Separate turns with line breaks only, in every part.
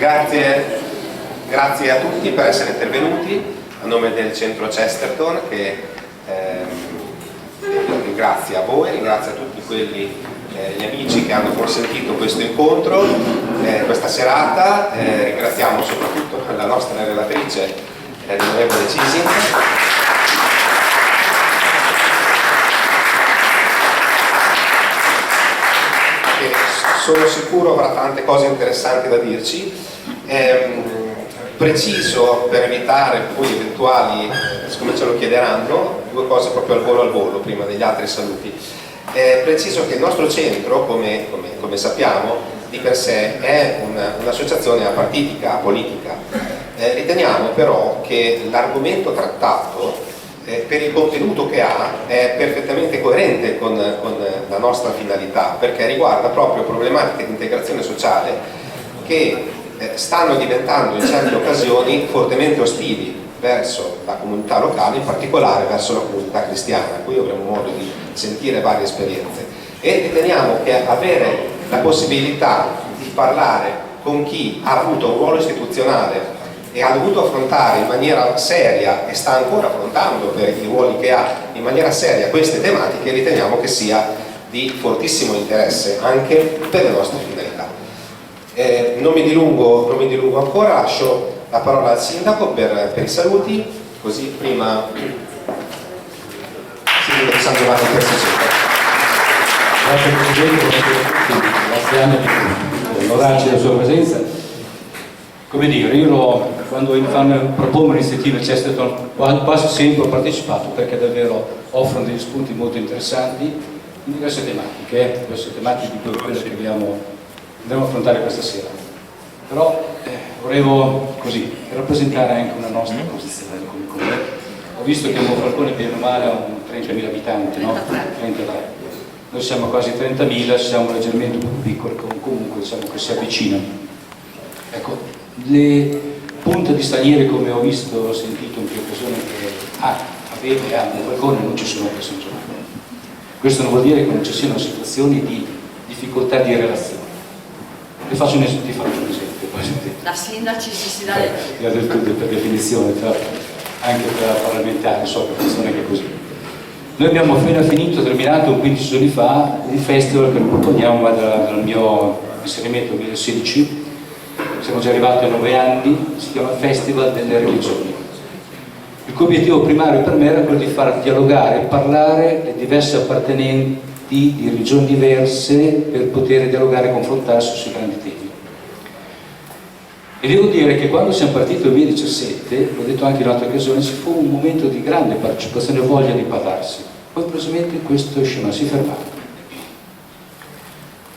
Grazie a tutti per essere intervenuti a nome del centro Chesterton, che ringrazia voi, ringrazia tutti gli amici che hanno consentito questo incontro, questa serata. Ringraziamo soprattutto la nostra relatrice, l'onorevole Cising. Sono sicuro avrà tante cose interessanti da dirci. Preciso, per evitare poi eventuali, siccome ce lo chiederanno, due cose proprio al volo prima degli altri saluti. Preciso che il nostro centro, come sappiamo, di per sé è un'associazione apartitica, apolitica. Riteniamo però che l'argomento trattato, per il contenuto che ha, è perfettamente coerente con la nostra finalità, perché riguarda proprio problematiche di integrazione sociale che stanno diventando in certe occasioni fortemente ostili verso la comunità locale, in particolare verso la comunità cristiana. Qui avremo modo di sentire varie esperienze e riteniamo che avere la possibilità di parlare con chi ha avuto un ruolo istituzionale e ha dovuto affrontare in maniera seria, e sta ancora affrontando per i ruoli che ha in maniera seria queste tematiche, riteniamo che sia di fortissimo interesse anche per le nostre finalità. Non mi dilungo ancora, lascio la parola al sindaco per i saluti, così prima sindaco di San Giovanni Terzo Centro.
Grazie Presidente, grazie Anna per onorarci della sua presenza. Come dire, io quando propongo l'iniziativa Chesterton quasi sempre ho partecipato, perché davvero offrono degli spunti molto interessanti in diverse tematiche di quelle che andremo a affrontare questa sera. Però volevo così rappresentare anche una nostra posizione come comune. Ho visto che Monfalcone bene o male ha 30.000 abitanti, no? 33. Noi siamo quasi 30.000, siamo leggermente più piccoli, comunque diciamo che si avvicina. Ecco, le punte di stranieri, come ho visto, ho sentito in più occasioni che aveva e hanno Monfalcone, non ci sono per San Giovanni. Questo non vuol dire che non ci siano situazioni di difficoltà di relazione. Ti faccio un esempio.
Da sindaci si dà
del tutto per definizione, anche per parlamentari, so che funziona anche così. Noi abbiamo appena terminato 15 giorni fa un festival che proponiamo dal mio inserimento nel 2016. Siamo già arrivati a 9 anni, si chiama Festival delle Religioni. Il cui obiettivo primario per me era quello di far dialogare e parlare le diverse appartenenti di religioni diverse per poter dialogare e confrontarsi sui grandi temi. E devo dire che quando siamo partiti nel 2017, l'ho detto anche in altre occasioni, ci fu un momento di grande partecipazione e voglia di parlarsi. Poi precisamente questo scema si è fermato.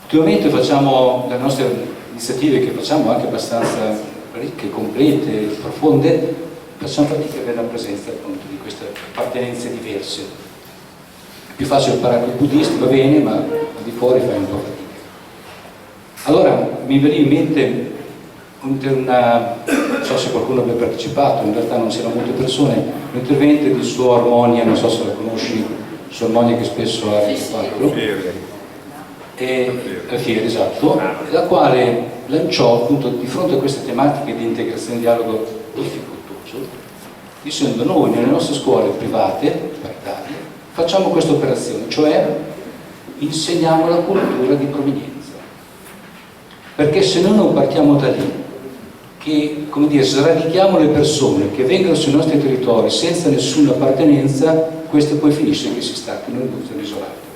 Ultimamente facciamo le nostre iniziative, che facciamo anche abbastanza ricche, complete, profonde, facciamo fatica ad avere la presenza appunto di queste appartenenze diverse. È più facile parlare con i buddisti, va bene, ma al di fuori fai un po' fatica. Allora mi veniva in mente non so se qualcuno abbia partecipato, in realtà non c'erano molte persone, un intervento di Suor Armonia, non so se la conosci, Suor Armonia, che spesso ha fatto Fieri, esatto, la quale lanciò appunto di fronte a queste tematiche di integrazione e dialogo difficoltoso, dicendo: noi nelle nostre scuole private, paritarie, facciamo questa operazione, cioè insegniamo la cultura di provenienza, perché se noi non partiamo da lì, che, come dire, sradichiamo le persone che vengono sui nostri territori senza nessuna appartenenza, questo poi finisce che si staccano e sono isolati.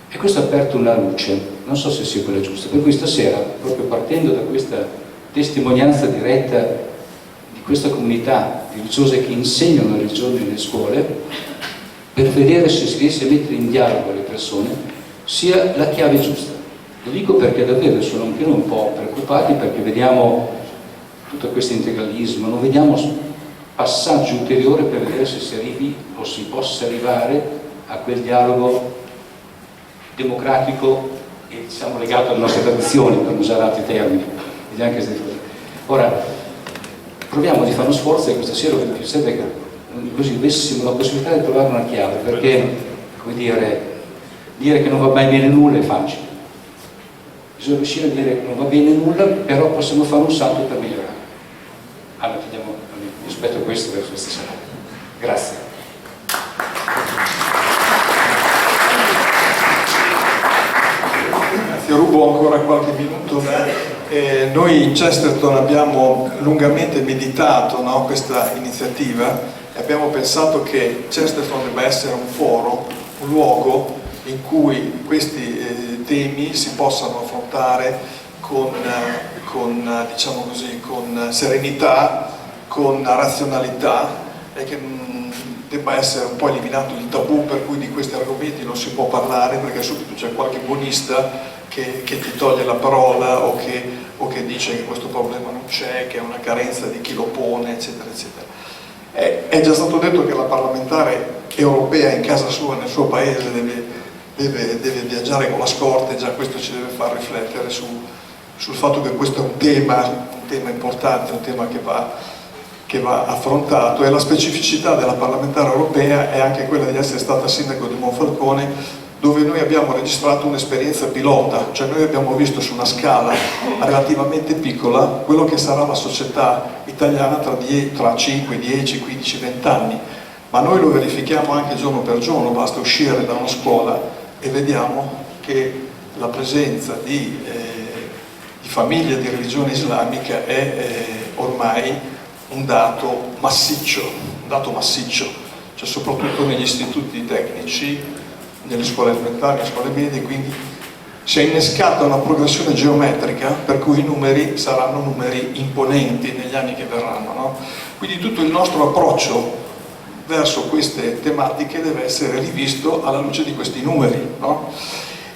E questo ha aperto una luce, non so se sia quella giusta, per cui stasera, proprio partendo da questa testimonianza diretta di questa comunità di religiose che insegnano la religione nelle scuole, per vedere se si riesce a mettere in dialogo le persone, sia la chiave giusta. Lo dico perché davvero sono anche noi un po' preoccupati, perché vediamo tutto questo integralismo, non vediamo passaggi ulteriori per vedere se si arrivi o si possa arrivare a quel dialogo democratico e diciamo legato alle nostre tradizioni, per usare altri termini. Ora proviamo di fare uno sforzo, e questa sera mi piacerebbe che così avessimo la possibilità di trovare una chiave, perché come dire che non va mai bene nulla è facile, bisogna riuscire a dire che non va bene nulla, però possiamo fare un salto per migliorare. Allora io aspetto questo verso questa sera. Grazie.
Rubo ancora qualche minuto. Noi in Chesterton abbiamo lungamente meditato, no, questa iniziativa e abbiamo pensato che Chesterton debba essere un foro, un luogo in cui questi temi si possano affrontare diciamo così, con serenità, con razionalità, e che debba essere un po' eliminato il tabù per cui di questi argomenti non si può parlare, perché subito c'è qualche buonista che ti toglie la parola o che dice che questo problema non c'è, che è una carenza di chi lo pone, eccetera, eccetera. È già stato detto che la parlamentare europea in casa sua, nel suo paese, deve viaggiare con la scorta, e già questo ci deve far riflettere sul fatto che questo è un tema importante, un tema che va affrontato, e la specificità della parlamentare europea è anche quella di essere stata sindaco di Monfalcone, dove noi abbiamo registrato un'esperienza pilota, cioè noi abbiamo visto su una scala relativamente piccola quello che sarà la società italiana tra 5, 10, 15, 20 anni, ma noi lo verifichiamo anche giorno per giorno, basta uscire da una scuola e vediamo che la presenza di famiglie di religione islamica è ormai un dato massiccio, cioè soprattutto negli istituti tecnici, nelle scuole elementari, nelle scuole medie, quindi si è innescata una progressione geometrica per cui i numeri saranno numeri imponenti negli anni che verranno, no? Quindi tutto il nostro approccio verso queste tematiche deve essere rivisto alla luce di questi numeri, no?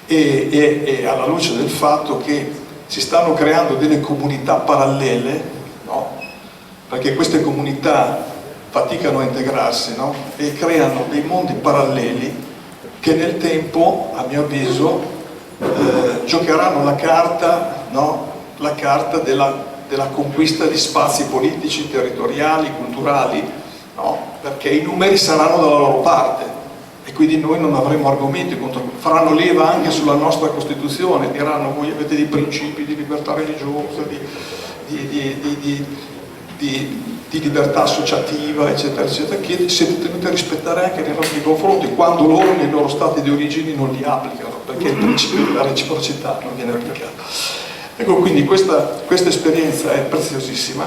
E alla luce del fatto che si stanno creando delle comunità parallele, no? Perché queste comunità faticano a integrarsi, no? E creano dei mondi paralleli che nel tempo, a mio avviso, giocheranno la carta, no? La carta della conquista di spazi politici, territoriali, culturali, no? Perché i numeri saranno dalla loro parte e quindi noi non avremo argomenti contro, faranno leva anche sulla nostra Costituzione, diranno voi avete dei principi di libertà religiosa, di libertà associativa, eccetera, eccetera, che siete tenuti a rispettare anche nei nostri confronti, quando loro nei loro stati di origine non li applicano, perché il principio della reciprocità non viene applicato. Ecco, quindi questa esperienza è preziosissima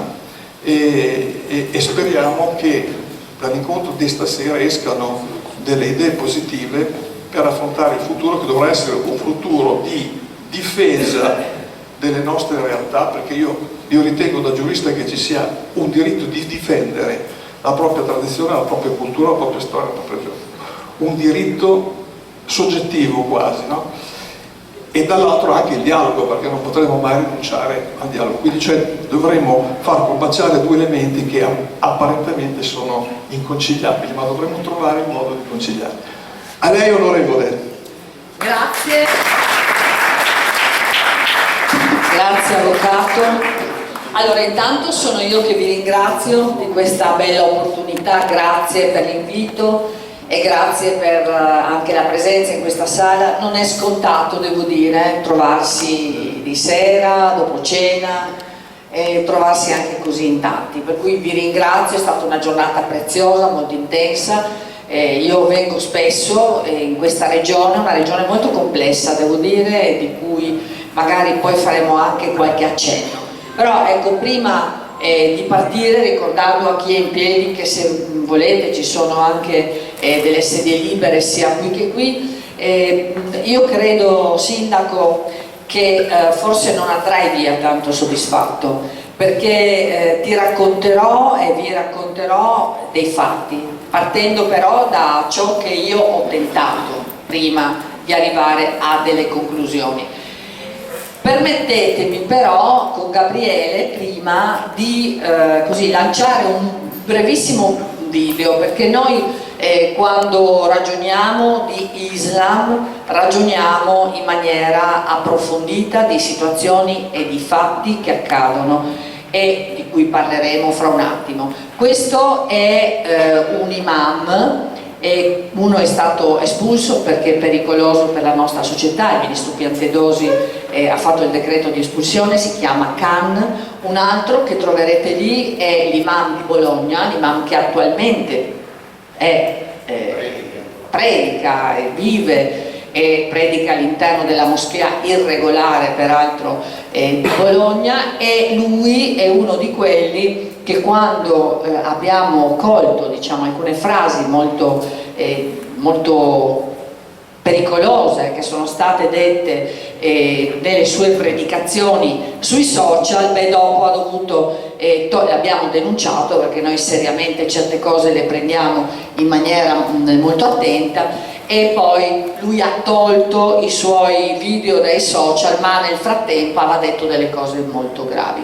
e speriamo che dall'incontro di stasera escano delle idee positive per affrontare il futuro, che dovrà essere un futuro di difesa delle nostre realtà, perché io ritengo da giurista che ci sia un diritto di difendere la propria tradizione, la propria cultura, la propria storia, la propria gioia. Un diritto soggettivo quasi, no? E dall'altro anche il dialogo, perché non potremo mai rinunciare al dialogo. Quindi dovremo far combaciare due elementi che apparentemente sono inconciliabili, ma dovremo trovare il modo di conciliarli. A lei, onorevole.
Grazie. Grazie avvocato. Allora, intanto sono io che vi ringrazio di questa bella opportunità, grazie per l'invito e grazie per anche la presenza in questa sala. Non è scontato, devo dire, trovarsi di sera, dopo cena, e trovarsi anche così in tanti, per cui vi ringrazio, è stata una giornata preziosa, molto intensa. Io vengo spesso in questa regione, una regione molto complessa, devo dire, di cui magari poi faremo anche qualche accenno. Però ecco, prima di partire ricordarlo a chi è in piedi che se volete ci sono anche delle sedie libere sia qui che qui. Io credo, Sindaco, che forse non andrai via tanto soddisfatto, perché ti racconterò e vi racconterò dei fatti, partendo però da ciò che io ho tentato prima di arrivare a delle conclusioni. Permettetemi però con Gabriele prima di così lanciare un brevissimo video, perché noi quando ragioniamo di Islam ragioniamo in maniera approfondita di situazioni e di fatti che accadono e di cui parleremo fra un attimo. Questo è un imam, e uno è stato espulso perché è pericoloso per la nostra società, il ministro Piantedosi ha fatto il decreto di espulsione, si chiama Khan. Un altro che troverete lì è l'imam di Bologna, l'imam che attualmente predica e vive e predica all'interno della moschea irregolare peraltro di Bologna, e lui è uno di quelli che quando abbiamo colto, diciamo, alcune frasi molto pericolose che sono state dette nelle sue predicazioni sui social, dopo ha dovuto, l'abbiamo denunciato perché noi seriamente certe cose le prendiamo in maniera molto attenta, e poi lui ha tolto i suoi video dai social, ma nel frattempo aveva detto delle cose molto gravi,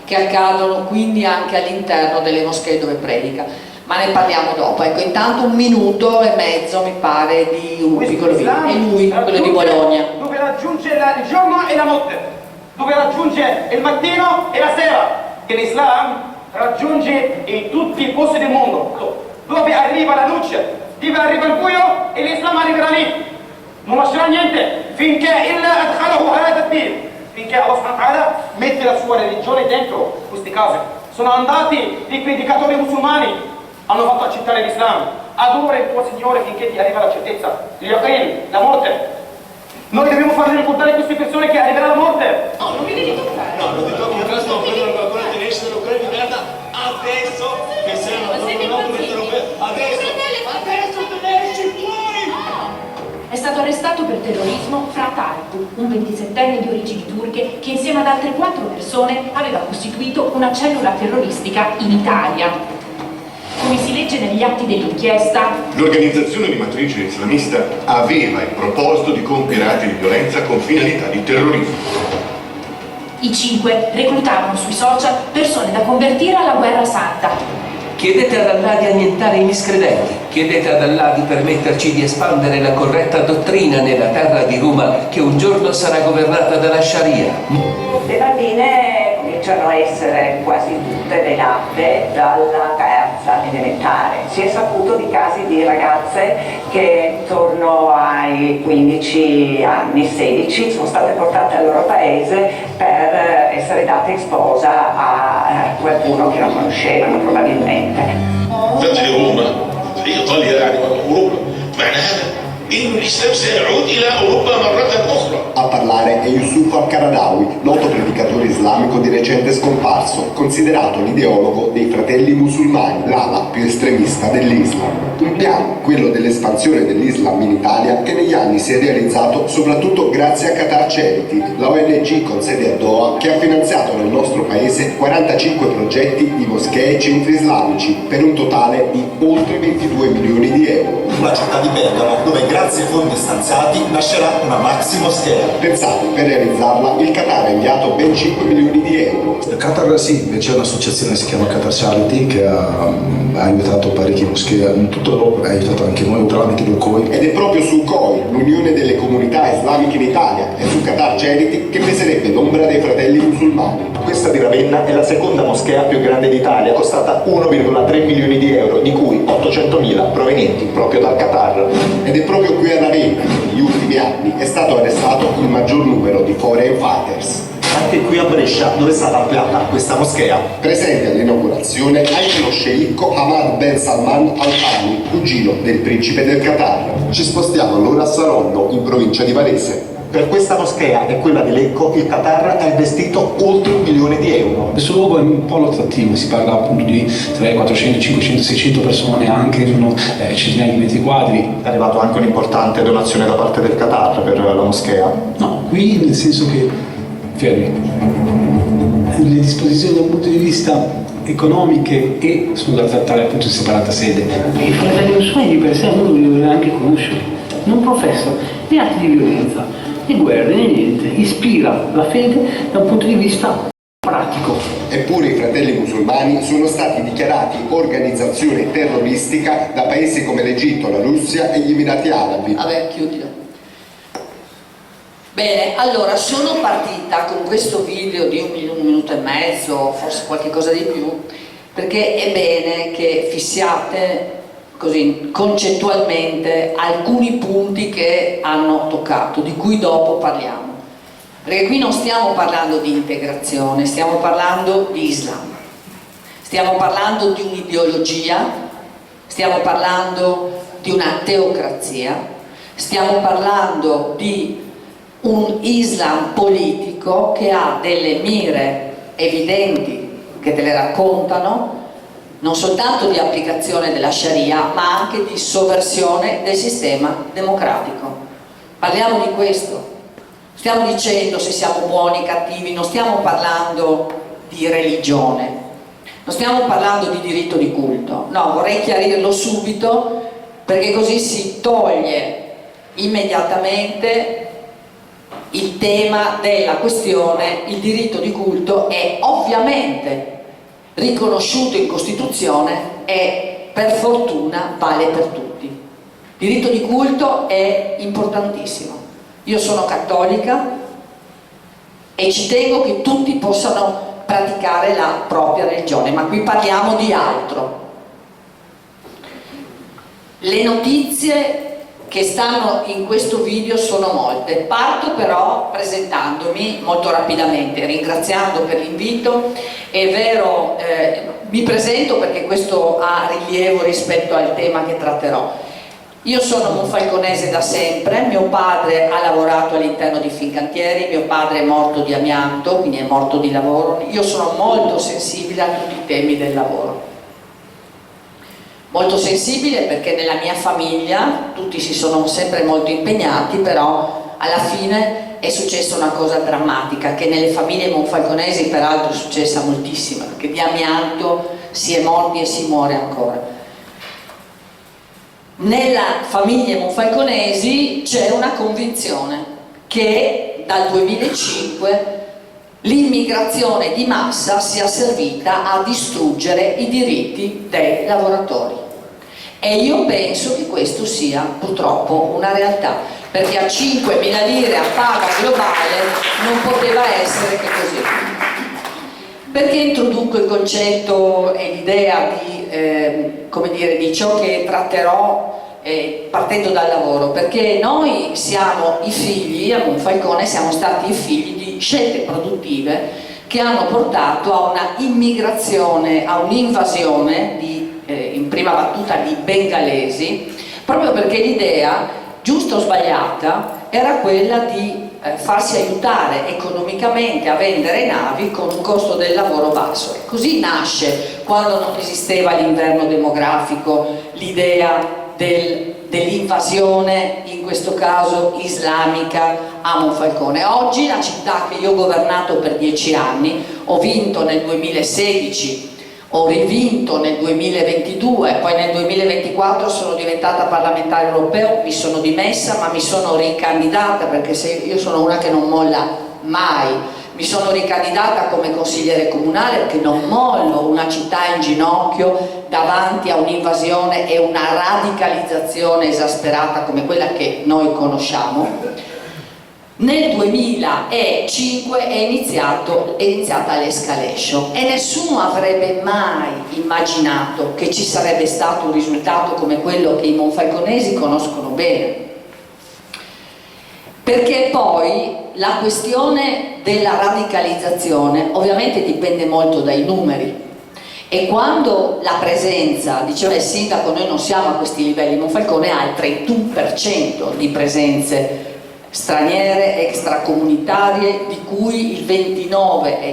che accadono quindi anche all'interno delle moschee dove predica. Ma ne parliamo dopo. Ecco, intanto 1 minuto e mezzo mi pare di un piccolo video. E lui, quello di Bologna.
Dove raggiunge il giorno e la notte, dove raggiunge il mattino e la sera, che l'Islam raggiunge in tutti i posti del mondo, dove arriva la luce, dove arriva il buio, e l'Islam arriverà lì. Non lascerà niente finché finché Allah subhanahu wa ta'ala mette la sua religione dentro queste case. Sono andati i predicatori musulmani, hanno fatto accettare l'Islam. Adora il tuo Signore finché ti arriva la certezza, la morte. Noi dobbiamo farle ricordare queste persone che arriverà la morte.
No, non mi devi toccare. No, non ti tocchi il resto, non prendono qualcuno di esce, lo credi, guarda, adesso che sei adesso te ne esci fuori!
È stato arrestato per terrorismo Fratarku, un 27enne di origini turche che insieme ad altre 4 persone aveva costituito una cellula terroristica in Italia. Come si legge negli atti dell'inchiesta,
l'organizzazione di matrice islamista aveva il proposito di compiere atti di violenza con finalità di terrorismo.
I 5 reclutavano sui social persone da convertire alla guerra santa.
Chiedete ad Allah di annientare i miscredenti, chiedete ad Allah di permetterci di espandere la corretta dottrina nella terra di Roma che un giorno sarà governata dalla Sharia.
Le bambine cominciano a essere quasi tutte velate dalla terza elementare. Si è saputo di casi di ragazze che intorno ai 15 anni, 16, sono state portate al loro paese per essere date in sposa a qualcuno che non conoscevano probabilmente.
فتح روما في ايطاليا يعني واوروبا معناها ان الاسلام سيعود الى اوروبا مره اخرى.
A parlare è Yusuf al-Qaradawi, noto predicatore islamico di recente scomparso, considerato l'ideologo dei fratelli musulmani, l'ala più estremista dell'Islam. Un piano, quello dell'espansione dell'Islam in Italia, che negli anni si è realizzato soprattutto grazie a Qatar Charity, la ONG con sede a Doha, che ha finanziato nel nostro paese 45 progetti di moschee e centri islamici, per un totale di oltre 22 milioni di euro.
La città di Bergamo, dove grazie ai fondi stanziati nascerà una maxi moschea.
Pensate, per realizzarla il Qatar ha inviato ben 5 milioni di euro.
Il Qatar sì, c'è un'associazione che si chiama Qatar Charity che ha aiutato parecchie moschee in tutta Europa, ha aiutato anche noi tramite il COI.
Ed è proprio su COI, l'Unione delle Comunità Islamiche in Italia, e su Qatar Charity che peserebbe l'ombra dei fratelli musulmani.
Questa di Ravenna è la seconda moschea più grande d'Italia, costata 1,3 milioni di euro, di cui 800.000 provenienti proprio dal Qatar.
Ed è proprio qui a Ravenna che negli ultimi anni è stato arrestato il maggior numero di foreign fighters.
Anche qui a Brescia, dove è stata ampliata questa moschea.
Presente all'inaugurazione anche lo sceicco Hamad Ben Salman Al Thani, cugino del principe del Qatar. Ci spostiamo allora a Saronno, in provincia di Varese.
Per questa moschea e quella di Lecco il Qatar ha investito oltre 1 milione di euro.
Questo luogo è un polo attrattivo, si parla appunto di 300, 400, 500, 600 persone, anche sono centinaia di metri quadri.
È arrivato anche un'importante donazione da parte del Qatar per la moschea?
No, qui nel senso che, fermi, le disposizioni dal punto di vista economiche e sono da trattare appunto in separata sede.
I fratelli musulmani di per sé uno dovrebbe anche conoscere, non professa né atti di violenza, né guerre, né niente, ispira la fede da un punto di vista pratico.
Eppure i fratelli musulmani sono stati dichiarati organizzazione terroristica da paesi come l'Egitto, la Russia e gli Emirati Arabi.
Vabbè, chiudilo. Bene, allora sono partita con questo video di 1 minuto e mezzo, forse qualche cosa di più, perché è bene che fissiate così concettualmente alcuni punti che hanno toccato, di cui dopo parliamo. perché qui non stiamo parlando di integrazione, stiamo parlando di Islam, stiamo parlando di un'ideologia, stiamo parlando di una teocrazia, stiamo parlando di un Islam politico che ha delle mire evidenti che te le raccontano, non soltanto di applicazione della Sharia, ma anche di sovversione del sistema democratico. Parliamo di questo. Stiamo dicendo se siamo buoni, cattivi, non stiamo parlando di religione, non stiamo parlando di diritto di culto. No, vorrei chiarirlo subito, perché così si toglie immediatamente il tema della questione. Il diritto di culto è ovviamente riconosciuto in Costituzione e per fortuna vale per tutti. Il diritto di culto è importantissimo. Io sono cattolica e ci tengo che tutti possano praticare la propria religione, ma qui parliamo di altro. Le notizie che stanno in questo video sono molte. Parto però presentandomi molto rapidamente, ringraziando per l'invito. È vero, mi presento perché questo ha rilievo rispetto al tema che tratterò. Io sono monfalconese da sempre, mio padre ha lavorato all'interno di Fincantieri, mio padre è morto di amianto, quindi è morto di lavoro. Io sono molto sensibile a tutti i temi del lavoro. Molto sensibile perché nella mia famiglia tutti si sono sempre molto impegnati, però alla fine è successa una cosa drammatica, che nelle famiglie monfalconesi peraltro è successa moltissima, perché di amianto si è morti e si muore ancora. Nella famiglia monfalconesi c'è una convinzione che dal 2005 l'immigrazione di massa sia servita a distruggere i diritti dei lavoratori, e io penso che questo sia purtroppo una realtà, perché a 5.000 lire a paga globale non poteva essere che così. Perché introduco il concetto e l'idea di ciò che tratterò partendo dal lavoro? Perché noi siamo i figli, a Monfalcone siamo stati i figli di scelte produttive che hanno portato a una immigrazione, a un'invasione in prima battuta di bengalesi, proprio perché l'idea, giusta o sbagliata, era quella di farsi aiutare economicamente a vendere navi con un costo del lavoro basso. Così nasce, quando non esisteva l'inverno demografico, l'idea dell'invasione, in questo caso islamica, a Monfalcone. Oggi la città che io ho governato per 10 anni, ho vinto nel 2016, ho rivinto nel 2022, poi nel 2024 sono diventata parlamentare europeo, mi sono dimessa ma mi sono ricandidata, perché io sono una che non molla mai, mi sono ricandidata come consigliere comunale perché non mollo una città in ginocchio davanti a un'invasione e una radicalizzazione esasperata come quella che noi conosciamo. Nel 2005 è iniziata l'escalation e nessuno avrebbe mai immaginato che ci sarebbe stato un risultato come quello che i monfalconesi conoscono bene. Perché poi la questione della radicalizzazione ovviamente dipende molto dai numeri, e quando la presenza, diceva il sindaco, noi non siamo a questi livelli, Monfalcone ha il 31% di presenze straniere, extracomunitarie, di cui il 29% è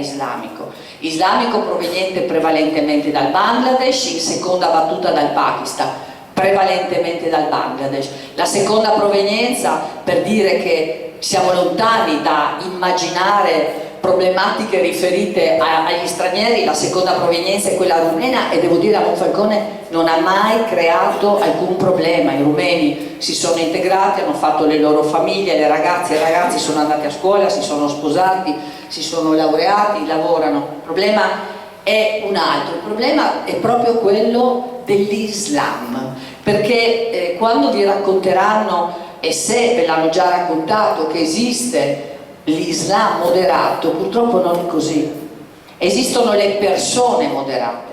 islamico proveniente prevalentemente dal Bangladesh, in seconda battuta dal Pakistan, prevalentemente dal Bangladesh. La seconda provenienza, per dire che siamo lontani da immaginare problematiche riferite agli stranieri, la seconda provenienza è quella rumena, e devo dire a Monfalcone non ha mai creato alcun problema. I rumeni si sono integrati, hanno fatto le loro famiglie, le ragazze e i ragazzi sono andati a scuola, si sono sposati, si sono laureati, lavorano. Il problema è un altro, il problema è proprio quello dell'Islam, perché quando vi racconteranno, e se ve l'hanno già raccontato, che esiste l'Islam moderato, purtroppo non è così. Esistono le persone moderate,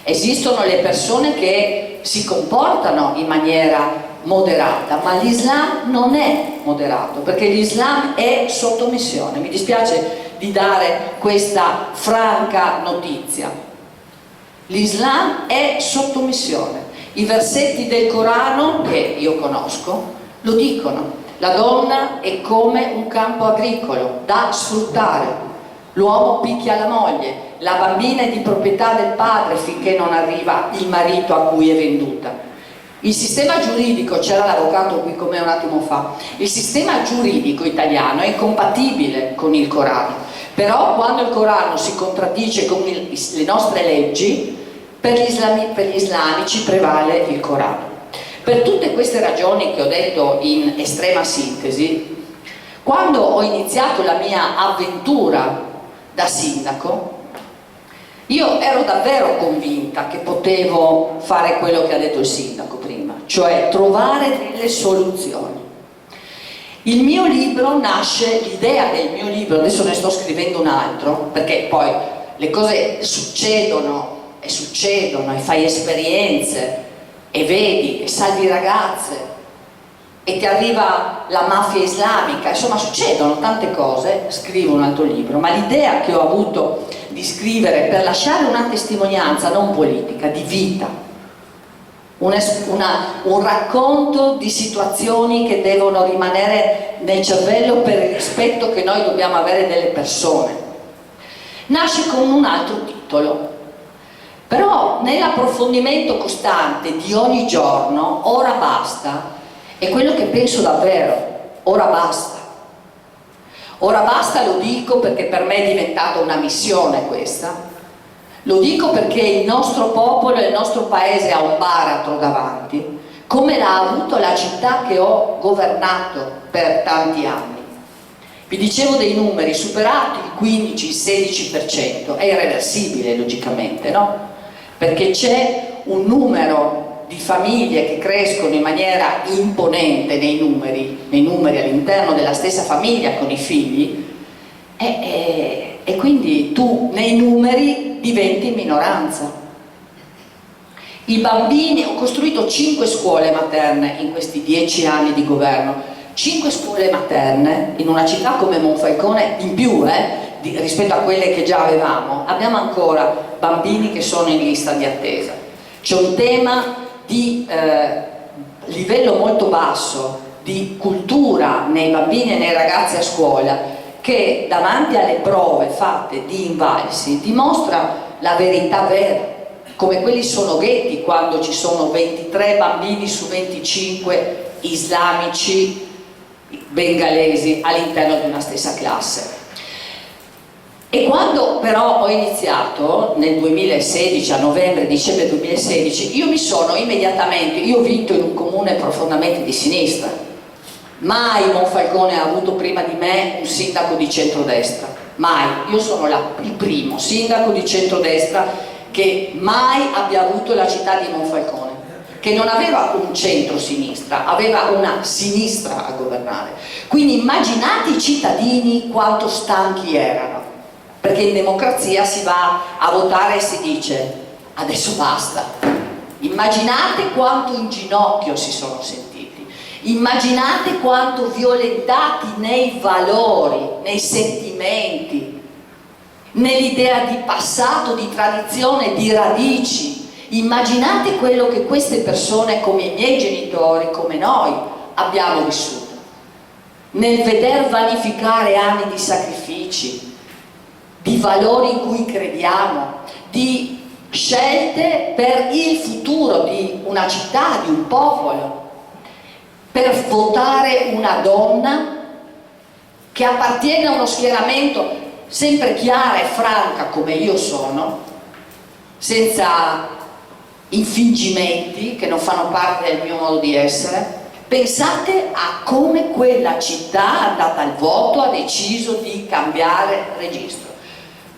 esistono le persone che si comportano in maniera moderata, ma l'Islam non è moderato, perché l'Islam è sottomissione. Mi dispiace di dare questa franca notizia. L'Islam è sottomissione. I versetti del Corano, che io conosco, lo dicono. La donna è come un campo agricolo da sfruttare. L'uomo picchia la moglie, la bambina è di proprietà del padre finché non arriva il marito a cui è venduta. Il sistema giuridico, c'era l'avvocato qui con me un attimo fa, il sistema giuridico italiano è compatibile con il Corano, però quando il Corano si contraddice con le nostre leggi, per gli islamici prevale il Corano. Per tutte queste ragioni che ho detto in estrema sintesi, quando ho iniziato la mia avventura da sindaco, io ero davvero convinta che potevo fare quello che ha detto il sindaco prima, cioè trovare delle soluzioni. Il mio libro nasce, l'idea del mio libro, adesso ne sto scrivendo un altro, perché poi le cose succedono e fai esperienze e vedi e salvi ragazze e ti arriva la mafia islamica, insomma succedono tante cose, scrivo un altro libro, ma l'idea che ho avuto di scrivere per lasciare una testimonianza non politica, di vita, un racconto di situazioni che devono rimanere nel cervello per il rispetto che noi dobbiamo avere delle persone, nasce con un altro titolo. Però nell'approfondimento costante di ogni giorno, ora basta, è quello che penso davvero, ora basta. Ora basta, lo dico perché per me è diventata una missione questa, lo dico perché il nostro popolo e il nostro paese ha un baratro davanti, come l'ha avuto la città che ho governato per tanti anni. Vi dicevo dei numeri, superati il 15, il 16%, è irreversibile logicamente, no? Perché c'è un numero di famiglie che crescono in maniera imponente nei numeri all'interno della stessa famiglia con i figli e quindi tu nei numeri diventi minoranza. I bambini, ho costruito 5 scuole materne in questi 10 anni di governo, 5 scuole materne in una città come Monfalcone, in più rispetto a quelle che già avevamo, abbiamo ancora bambini che sono in lista di attesa. C'è un tema di livello molto basso di cultura nei bambini e nei ragazzi a scuola che davanti alle prove fatte di Invalsi dimostra la verità vera, come quelli sono ghetti quando ci sono 23 bambini su 25 islamici bengalesi all'interno di una stessa classe. E quando però ho iniziato nel 2016, a novembre-dicembre 2016, io ho vinto in un comune profondamente di sinistra. Mai Monfalcone ha avuto prima di me un sindaco di centrodestra, mai. Io sono il primo sindaco di centrodestra che mai abbia avuto la città di Monfalcone, che non aveva un centro-sinistra, aveva una sinistra a governare. Quindi immaginate i cittadini quanto stanchi erano. Perché in democrazia si va a votare e si dice adesso basta. Immaginate quanto in ginocchio si sono sentiti, immaginate quanto violentati nei valori, nei sentimenti, nell'idea di passato, di tradizione, di radici. Immaginate quello che queste persone, come i miei genitori, come noi, abbiamo vissuto, nel veder vanificare anni di sacrifici, di valori in cui crediamo, di scelte per il futuro di una città, di un popolo, per votare una donna che appartiene a uno schieramento sempre chiara e franca come io sono, senza infingimenti che non fanno parte del mio modo di essere. Pensate a come quella città, andata al voto, ha deciso di cambiare registro.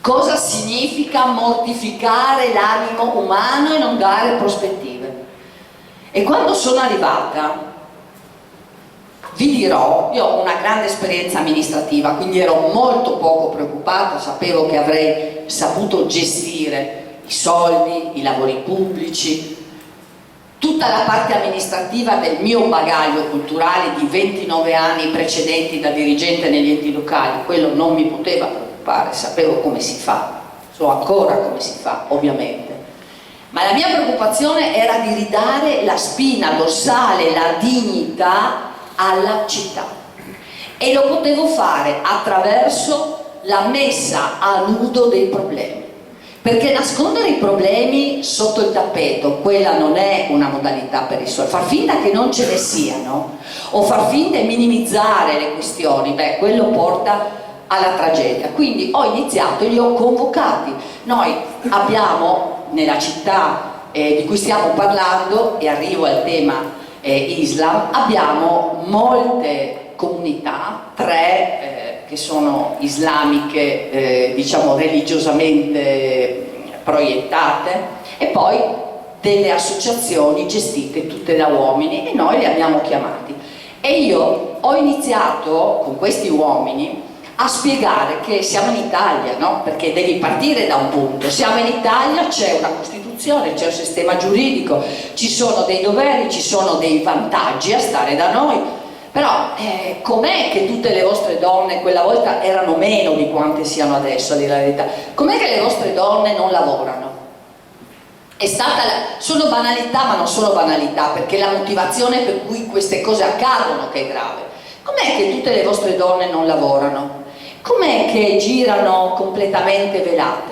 Cosa significa mortificare l'animo umano e non dare prospettive? E quando sono arrivata, vi dirò, io ho una grande esperienza amministrativa, quindi ero molto poco preoccupata, sapevo che avrei saputo gestire i soldi, i lavori pubblici, tutta la parte amministrativa del mio bagaglio culturale di 29 anni precedenti da dirigente negli enti locali, quello non mi poteva preoccupare, sapevo come si fa, so ancora come si fa, ovviamente. Ma la mia preoccupazione era di ridare la spina dorsale, la dignità alla città. E lo potevo fare attraverso la messa a nudo dei problemi. Perché nascondere i problemi sotto il tappeto, quella non è una modalità per risolvere. Far finta che non ce ne siano o far finta di minimizzare le questioni, beh, quello porta alla tragedia. Quindi ho iniziato e li ho convocati. Noi abbiamo nella città di cui stiamo parlando, e arrivo al tema Islam, abbiamo molte comunità, 3 che sono islamiche, diciamo religiosamente proiettate, e poi delle associazioni gestite tutte da uomini, e noi li abbiamo chiamati. E io ho iniziato con questi uomini a spiegare che siamo in Italia, no? Perché devi partire da un punto, siamo in Italia, c'è una Costituzione, c'è un sistema giuridico, ci sono dei doveri, ci sono dei vantaggi a stare da noi. Però com'è che tutte le vostre donne quella volta erano meno di quante siano adesso, a dire la verità? Com'è che le vostre donne non lavorano? Sono banalità, ma non sono banalità, perché la motivazione per cui queste cose accadono che è grave. Com'è che tutte le vostre donne non lavorano? Com'è che girano completamente velate,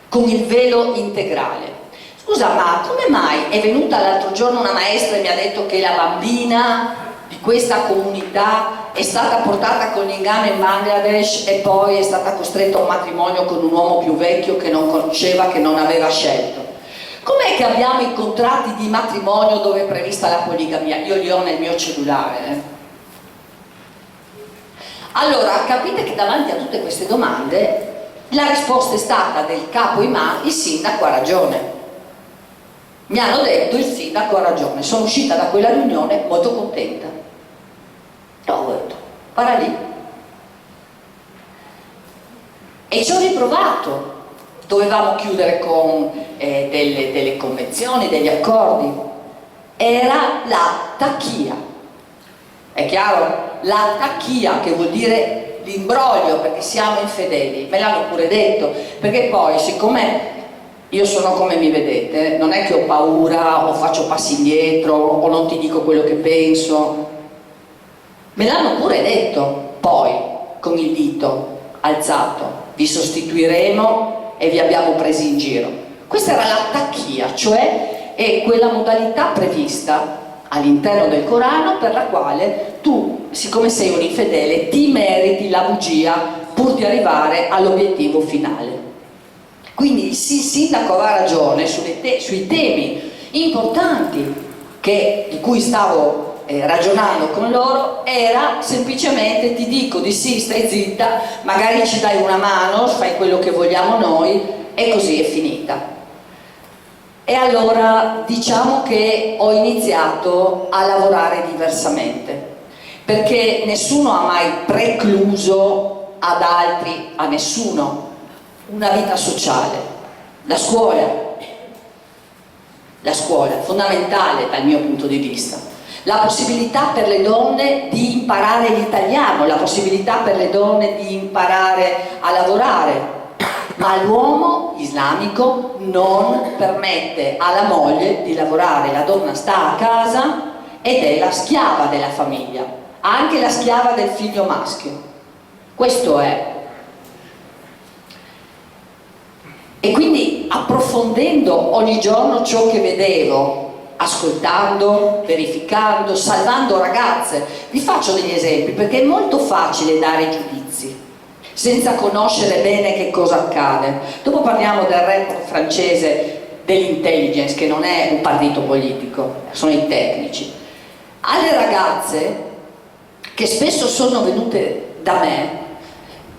con il velo integrale? Scusa, ma come mai è venuta l'altro giorno una maestra e mi ha detto che la bambina di questa comunità è stata portata con l'inganno in Bangladesh e poi è stata costretta a un matrimonio con un uomo più vecchio che non conosceva, che non aveva scelto? Com'è che abbiamo i contratti di matrimonio dove è prevista la poligamia? Io li ho nel mio cellulare. Allora, capite che davanti a tutte queste domande la risposta è stata del capo imam: il sindaco ha ragione. Mi hanno detto il sindaco ha ragione. Sono uscita da quella riunione molto contenta. Ho detto, para lì. E ci ho riprovato. Dovevamo chiudere con delle convenzioni, degli accordi. Era la tacchia. È chiaro? La tacchia, che vuol dire l'imbroglio, perché siamo infedeli. Me l'hanno pure detto, perché poi, siccome io sono come mi vedete, non è che ho paura o faccio passi indietro o non ti dico quello che penso. Me l'hanno pure detto, poi, con il dito alzato: vi sostituiremo e vi abbiamo presi in giro. Questa era la tacchia, cioè è quella modalità prevista all'interno del Corano per la quale tu, siccome sei un infedele, ti meriti la bugia pur di arrivare all'obiettivo finale. Quindi il sindaco aveva ragione sui temi importanti di cui stavo ragionando con loro. Era semplicemente: ti dico di sì, stai zitta, magari ci dai una mano, fai quello che vogliamo noi, e così è finita. E allora diciamo che ho iniziato a lavorare diversamente, perché nessuno ha mai precluso ad altri, a nessuno, una vita sociale. La scuola è fondamentale dal mio punto di vista. La possibilità per le donne di imparare l'italiano, la possibilità per le donne di imparare a lavorare. Ma l'uomo islamico non permette alla moglie di lavorare, la donna sta a casa ed è la schiava della famiglia, anche la schiava del figlio maschio. Questo è. E quindi, approfondendo ogni giorno ciò che vedevo, ascoltando, verificando, salvando ragazze, vi faccio degli esempi, perché è molto facile dare giudizi senza conoscere bene che cosa accade. Dopo parliamo del report francese dell'intelligence, che non è un partito politico, sono i tecnici. Alle ragazze che spesso sono venute da me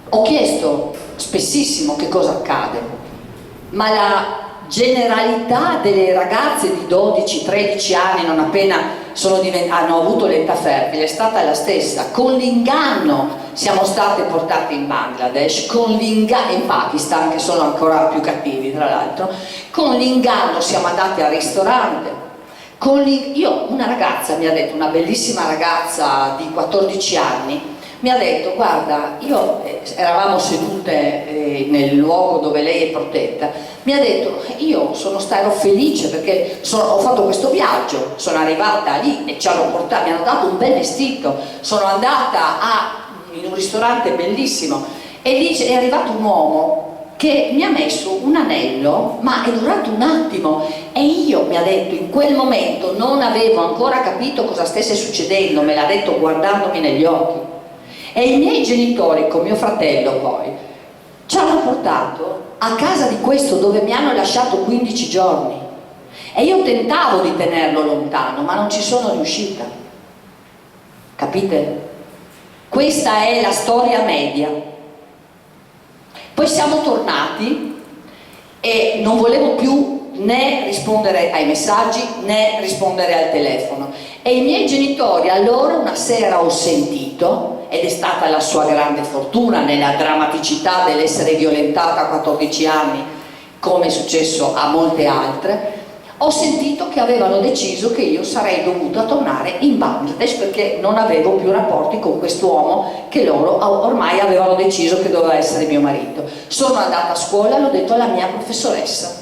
ho chiesto spessissimo che cosa accade, ma la generalità delle ragazze di 12-13 anni, non appena hanno avuto l'età fertile, è stata la stessa. Con l'inganno siamo state portate in Bangladesh, con l'inganno in Pakistan, che sono ancora più cattivi tra l'altro, con l'inganno siamo andate al ristorante, Una ragazza mi ha detto, una bellissima ragazza di 14 anni, mi ha detto: guarda, eravamo sedute nel luogo dove lei è protetta, mi ha detto: io ero felice perché ho fatto questo viaggio, sono arrivata lì e mi hanno dato un bel vestito, sono andata in un ristorante bellissimo e lì è arrivato un uomo che mi ha messo un anello, ma è durato un attimo, e io, mi ha detto, in quel momento non avevo ancora capito cosa stesse succedendo, me l'ha detto guardandomi negli occhi. E i miei genitori, con mio fratello poi, ci hanno portato a casa di questo, dove mi hanno lasciato 15 giorni, e io tentavo di tenerlo lontano, ma non ci sono riuscita. Capite? Questa è la storia media. Poi siamo tornati e non volevo più né rispondere ai messaggi né rispondere al telefono, e i miei genitori, allora una sera ho sentito, ed è stata la sua grande fortuna nella drammaticità dell'essere violentata a 14 anni, come è successo a molte altre, ho sentito che avevano deciso che io sarei dovuta tornare in Bangladesh perché non avevo più rapporti con quest'uomo che loro ormai avevano deciso che doveva essere mio marito. Sono andata a scuola, l'ho detto alla mia professoressa.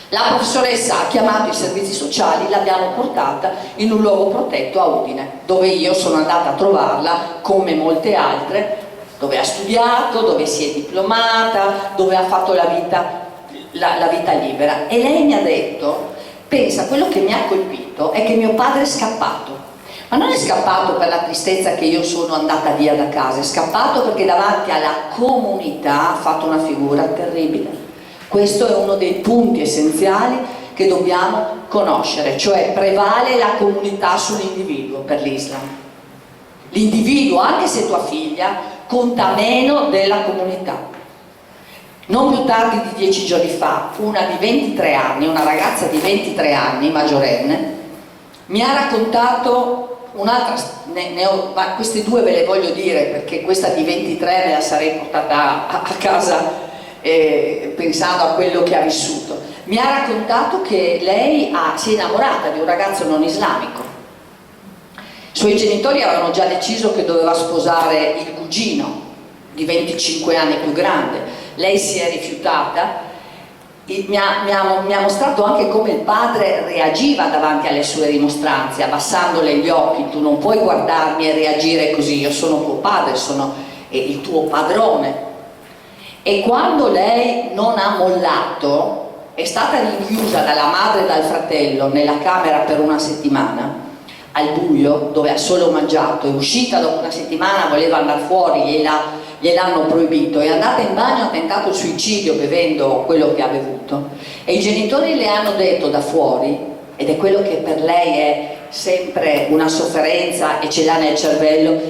La professoressa ha chiamato i servizi sociali, l'abbiamo portata in un luogo protetto a Udine, dove io sono andata a trovarla come molte altre, dove ha studiato, dove si è diplomata, dove ha fatto la vita libera. E lei mi ha detto: pensa, quello che mi ha colpito è che mio padre è scappato, ma non è scappato per la tristezza che io sono andata via da casa, è scappato perché davanti alla comunità ha fatto una figura terribile. Questo è uno dei punti essenziali che dobbiamo conoscere, cioè prevale la comunità sull'individuo per l'Islam. L'individuo, anche se tua figlia, conta meno della comunità. Non più tardi di 10 giorni fa, una ragazza di 23 anni, maggiorenne, mi ha raccontato un'altra, ma queste due ve le voglio dire perché questa di 23 me la sarei portata a casa pensando a quello che ha vissuto. Mi ha raccontato che lei si è innamorata di un ragazzo non islamico. I suoi genitori avevano già deciso che doveva sposare il cugino di 25 anni più grande. Lei si è rifiutata. Mi ha mostrato anche come il padre reagiva davanti alle sue rimostranze, abbassandole gli occhi: tu non puoi guardarmi e reagire così, io sono tuo padre, sono il tuo padrone. E quando lei non ha mollato, è stata rinchiusa dalla madre e dal fratello nella camera per una settimana, al buio, dove ha solo mangiato. È uscita dopo una settimana, voleva andare fuori, gliel'hanno proibito, è andata in bagno, ha tentato il suicidio bevendo quello che ha bevuto, e i genitori le hanno detto da fuori, ed è quello che per lei è sempre una sofferenza e ce l'ha nel cervello: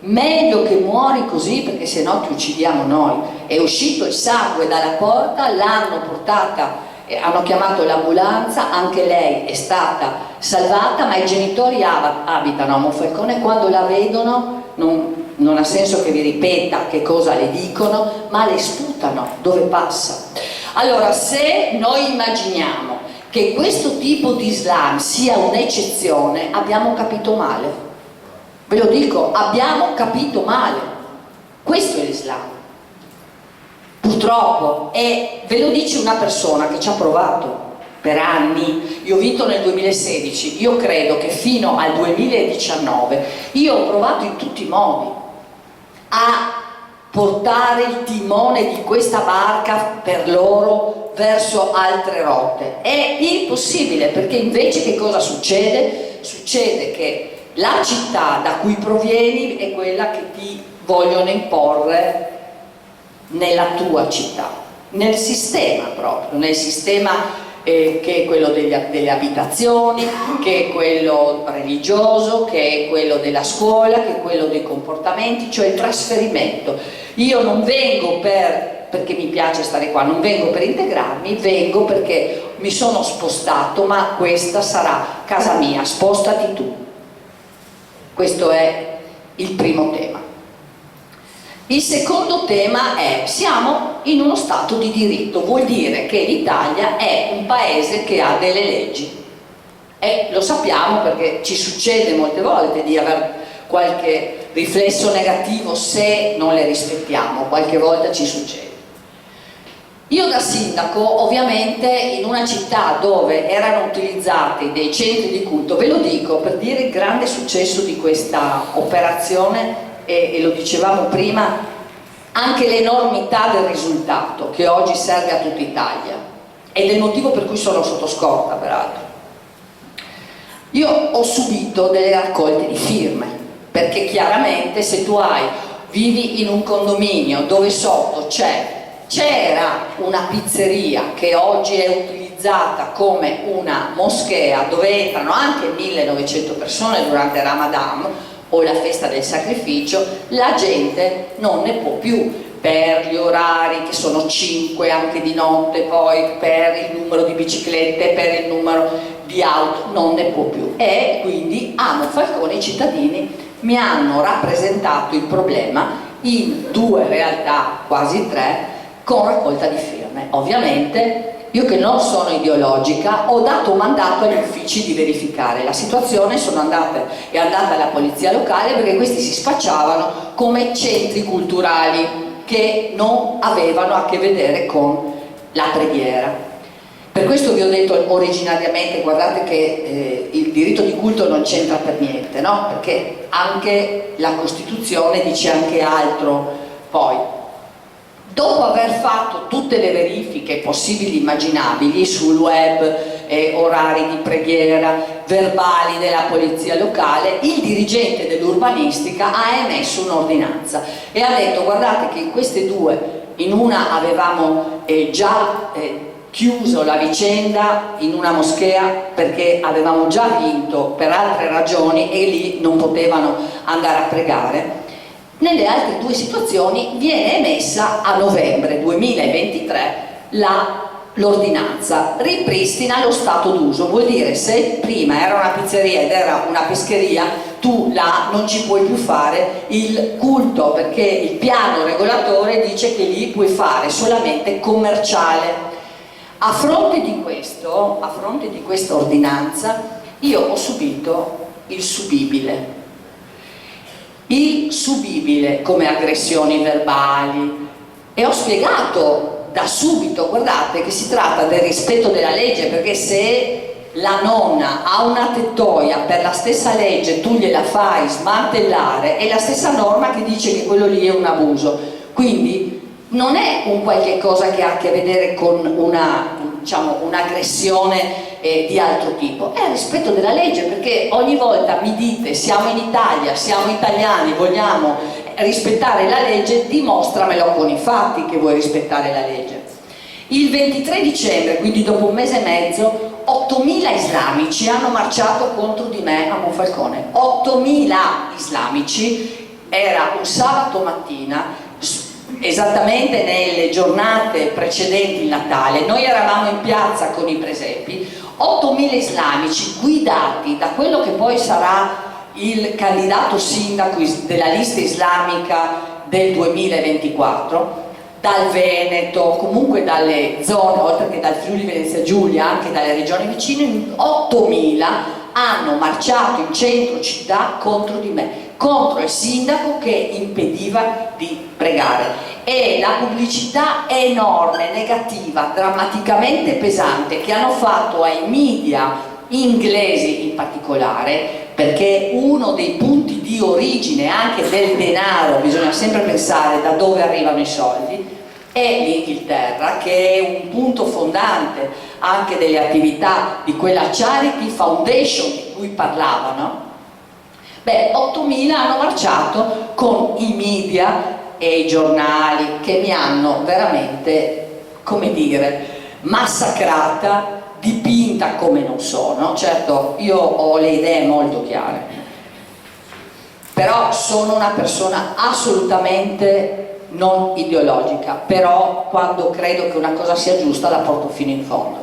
meglio che muori così perché se no ti uccidiamo noi. È uscito il sangue dalla porta, l'hanno portata, hanno chiamato l'ambulanza, anche lei è stata salvata, ma i genitori abitano a Monfalcone, quando la vedono non ha senso che vi ripeta che cosa le dicono, ma le sputano dove passa. Allora, se noi immaginiamo che questo tipo di Islam sia un'eccezione, abbiamo capito male. Ve lo dico, abbiamo capito male. Questo è l'Islam, purtroppo, e ve lo dice una persona che ci ha provato per anni. Io ho vinto nel 2016, io credo che fino al 2019 io ho provato in tutti i modi a portare il timone di questa barca per loro verso altre rotte. È impossibile, perché invece che cosa succede? Succede che la città da cui provieni è quella che ti vogliono imporre nella tua città, nel sistema proprio, nel sistema che è quello delle abitazioni, che è quello religioso, che è quello della scuola, che è quello dei comportamenti, cioè il trasferimento. Io non vengo perché mi piace stare qua, non vengo per integrarmi, vengo perché mi sono spostato, ma questa sarà casa mia, spostati tu. Questo è il primo tema. Il secondo tema è: siamo in uno stato di diritto, vuol dire che l'Italia è un paese che ha delle leggi. E lo sappiamo perché ci succede molte volte di avere qualche riflesso negativo se non le rispettiamo, qualche volta ci succede. Io da sindaco, ovviamente, in una città dove erano utilizzati dei centri di culto, ve lo dico per dire il grande successo di questa operazione e lo dicevamo prima, anche l'enormità del risultato che oggi serve a tutta Italia ed è il motivo per cui sono sotto scorta, peraltro. Io ho subito delle raccolte di firme, perché chiaramente se tu vivi in un condominio dove sotto c'era una pizzeria che oggi è utilizzata come una moschea dove entrano anche 1900 persone durante Ramadan o la festa del sacrificio, la gente non ne può più per gli orari che sono 5 anche di notte, poi per il numero di biciclette, per il numero di auto, non ne può più. E quindi a Monfalcone i cittadini mi hanno rappresentato il problema in 2 realtà, quasi 3, con raccolta di firme. Ovviamente io, che non sono ideologica, ho dato mandato agli uffici di verificare la situazione, è andata la polizia locale perché questi si spacciavano come centri culturali che non avevano a che vedere con la preghiera. Per questo vi ho detto originariamente, guardate che il diritto di culto non c'entra per niente, no? Perché anche la Costituzione dice anche altro. Poi, dopo aver fatto tutte le verifiche possibili e immaginabili sul web, orari di preghiera, verbali della polizia locale, il dirigente dell'urbanistica ha emesso un'ordinanza e ha detto: guardate che in queste 2, in una avevamo già chiuso la vicenda in una moschea perché avevamo già vinto per altre ragioni e lì non potevano andare a pregare. Nelle altre 2 situazioni viene emessa a novembre 2023 l'ordinanza, ripristina lo stato d'uso, vuol dire se prima era una pizzeria ed era una pescheria, tu là non ci puoi più fare il culto perché il piano regolatore dice che lì puoi fare solamente commerciale. A fronte di questa ordinanza, io ho subito il subibile. Il subibile come aggressioni verbali, e ho spiegato da subito, guardate che si tratta del rispetto della legge, perché se la nonna ha una tettoia, per la stessa legge tu gliela fai smantellare, è la stessa norma che dice che quello lì è un abuso, quindi non è un qualche cosa che ha a che vedere con un'aggressione di altro tipo, è il rispetto della legge, perché ogni volta mi dite siamo in Italia, siamo italiani, vogliamo rispettare la legge, dimostramelo con i fatti che vuoi rispettare la legge. Il 23 dicembre, quindi dopo un mese e mezzo, 8.000 islamici hanno marciato contro di me a Monfalcone. 8.000 islamici, era un sabato mattina, esattamente nelle giornate precedenti il Natale, noi eravamo in piazza con i presepi, 8.000 islamici guidati da quello che poi sarà il candidato sindaco della lista islamica del 2024, dal Veneto, comunque dalle zone, oltre che dal Friuli Venezia Giulia, anche dalle regioni vicine, 8.000 hanno marciato in centro città contro di me, contro il sindaco che impediva di pregare. E la pubblicità enorme, negativa, drammaticamente pesante che hanno fatto ai media inglesi in particolare, perché uno dei punti di origine anche del denaro, bisogna sempre pensare da dove arrivano i soldi, è l'Inghilterra, che è un punto fondante anche delle attività di quella Charity Foundation di cui parlavano. Beh, 8.000 hanno marciato con i media e i giornali che mi hanno veramente, come dire, massacrata, dipinta come non sono. Certo, io ho le idee molto chiare, però sono una persona assolutamente non ideologica, però quando credo che una cosa sia giusta la porto fino in fondo,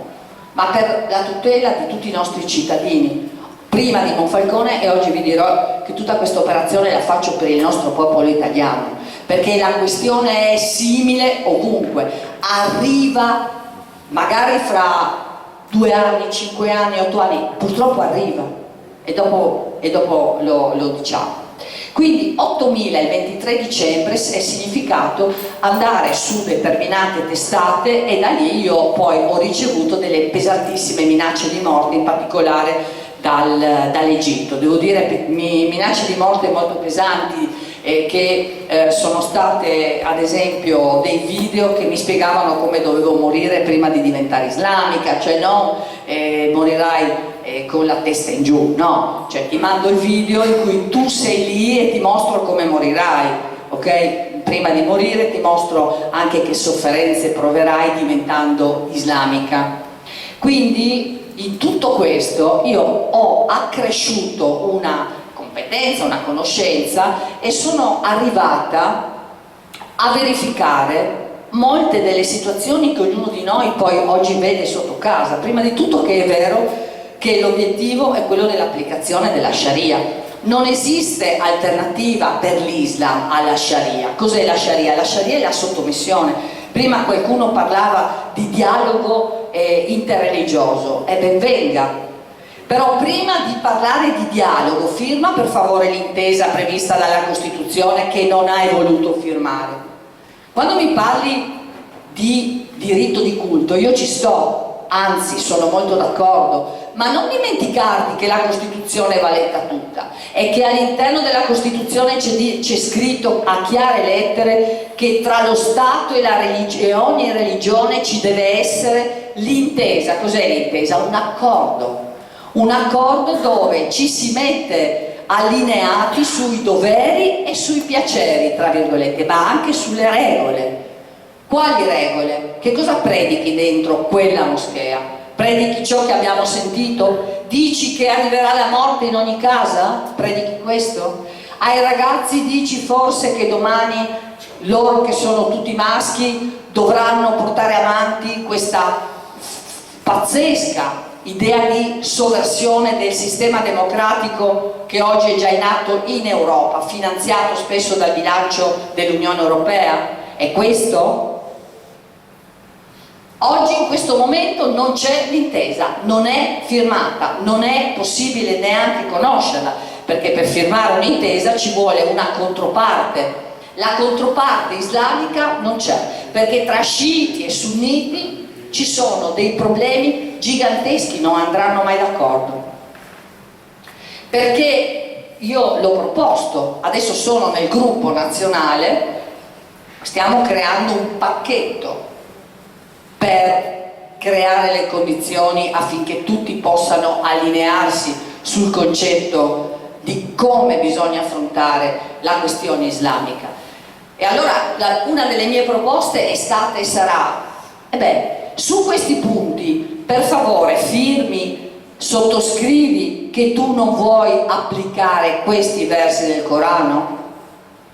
ma per la tutela di tutti i nostri cittadini, prima di Monfalcone, e oggi vi dirò che tutta questa operazione la faccio per il nostro popolo italiano, perché la questione è simile ovunque, arriva magari fra 2 anni, 5 anni, 8 anni, purtroppo arriva e dopo lo diciamo. Quindi 8.000 il 23 dicembre è significato andare su determinate testate, e da lì io poi ho ricevuto delle pesantissime minacce di morte, in particolare dall'Egitto. Devo dire minacce di morte molto pesanti, che sono state, ad esempio, dei video che mi spiegavano come dovevo morire prima di diventare islamica, cioè non morirai con la testa in giù, no, cioè ti mando il video in cui tu sei lì e ti mostro come morirai, ok? Prima di morire ti mostro anche che sofferenze proverai diventando islamica. Quindi in tutto questo io ho accresciuto una competenza, una conoscenza, e sono arrivata a verificare molte delle situazioni che ognuno di noi poi oggi vede sotto casa. Prima di tutto che è vero che l'obiettivo è quello dell'applicazione della Sharia. Non esiste alternativa per l'Islam alla Sharia. Cos'è la Sharia? La Sharia è la sottomissione. Prima qualcuno parlava di dialogo interreligioso, e ben venga. Però prima di parlare di dialogo, firma per favore l'intesa prevista dalla Costituzione, che non hai voluto firmare. Quando mi parli di diritto di culto, io ci sto, anzi sono molto d'accordo, ma non dimenticarti che la Costituzione va letta tutta e che all'interno della Costituzione c'è scritto a chiare lettere che tra lo Stato e ogni religione ci deve essere l'intesa. Cos'è l'intesa? Un accordo dove ci si mette allineati sui doveri e sui piaceri, tra virgolette, ma anche sulle regole. Quali regole? Che cosa predichi dentro quella moschea? Predichi ciò che abbiamo sentito? Dici che arriverà la morte in ogni casa? Predichi questo? Ai ragazzi dici forse che domani loro, che sono tutti maschi, dovranno portare avanti questa pazzesca idea di sovversione del sistema democratico che oggi è già in atto in Europa, finanziato spesso dal bilancio dell'Unione Europea? È questo? Oggi in questo momento non c'è l'intesa, non è firmata, non è possibile neanche conoscerla, perché per firmare un'intesa ci vuole una controparte. La controparte islamica non c'è, perché tra sciiti e sunniti ci sono dei problemi giganteschi, non andranno mai d'accordo. Perché io l'ho proposto, adesso sono nel gruppo nazionale, stiamo creando un pacchetto per creare le condizioni affinché tutti possano allinearsi sul concetto di come bisogna affrontare la questione islamica. E allora una delle mie proposte è stata e sarà: su questi punti per favore firmi, sottoscrivi che tu non vuoi applicare questi versi del Corano,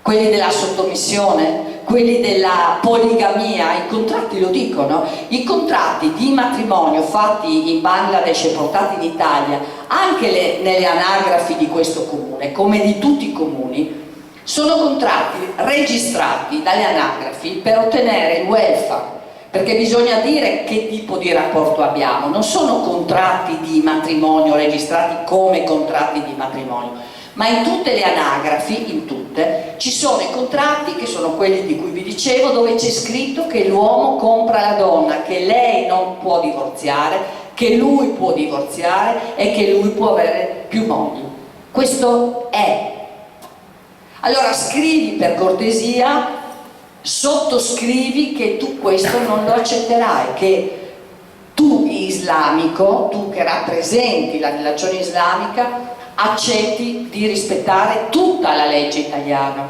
quelli della sottomissione, quelli della poligamia. I contratti lo dicono, i contratti di matrimonio fatti in Bangladesh e portati in Italia, anche nelle anagrafi di questo comune, come di tutti i comuni, sono contratti registrati dalle anagrafi per ottenere il welfare, perché bisogna dire che tipo di rapporto abbiamo. Non sono contratti di matrimonio registrati come contratti di matrimonio, ma in tutte le anagrafi, in tutte, ci sono i contratti, che sono quelli di cui vi dicevo, dove c'è scritto che l'uomo compra la donna, che lei non può divorziare, che lui può divorziare e che lui può avere più mogli. Questo è. Allora scrivi per cortesia, sottoscrivi che tu questo non lo accetterai, che tu islamico, tu che rappresenti la religione islamica, accetti di rispettare tutta la legge italiana.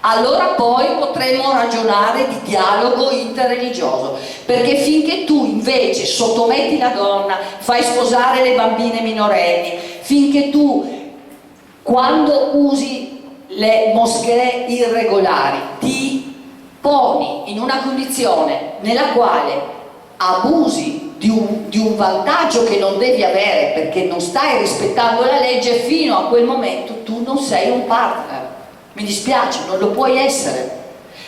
Allora poi potremo ragionare di dialogo interreligioso, perché finché tu invece sottometti la donna, fai sposare le bambine minorenni, finché tu, quando usi le moschee irregolari, ti poni in una condizione nella quale abusi di un vantaggio che non devi avere perché non stai rispettando la legge, fino a quel momento tu non sei un partner. Mi dispiace, non lo puoi essere,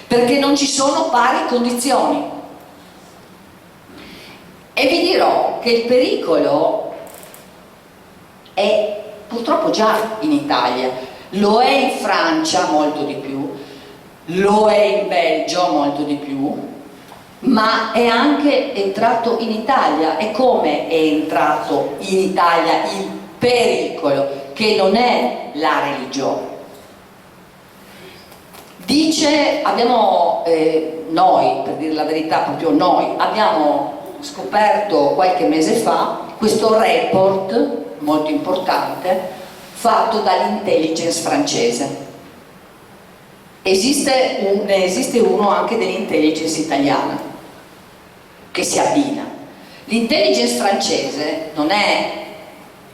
perché non ci sono pari condizioni. E vi dirò che il pericolo è purtroppo già in Italia, lo è in Francia molto di più, lo è in Belgio molto di più, ma è anche entrato in Italia. E come è entrato in Italia il pericolo, che non è la religione? Dice, noi, per dire la verità, proprio noi, abbiamo scoperto qualche mese fa questo report molto importante fatto dall'intelligence francese. Ne esiste uno anche dell'intelligence italiana che si abbina. L'intelligence francese non è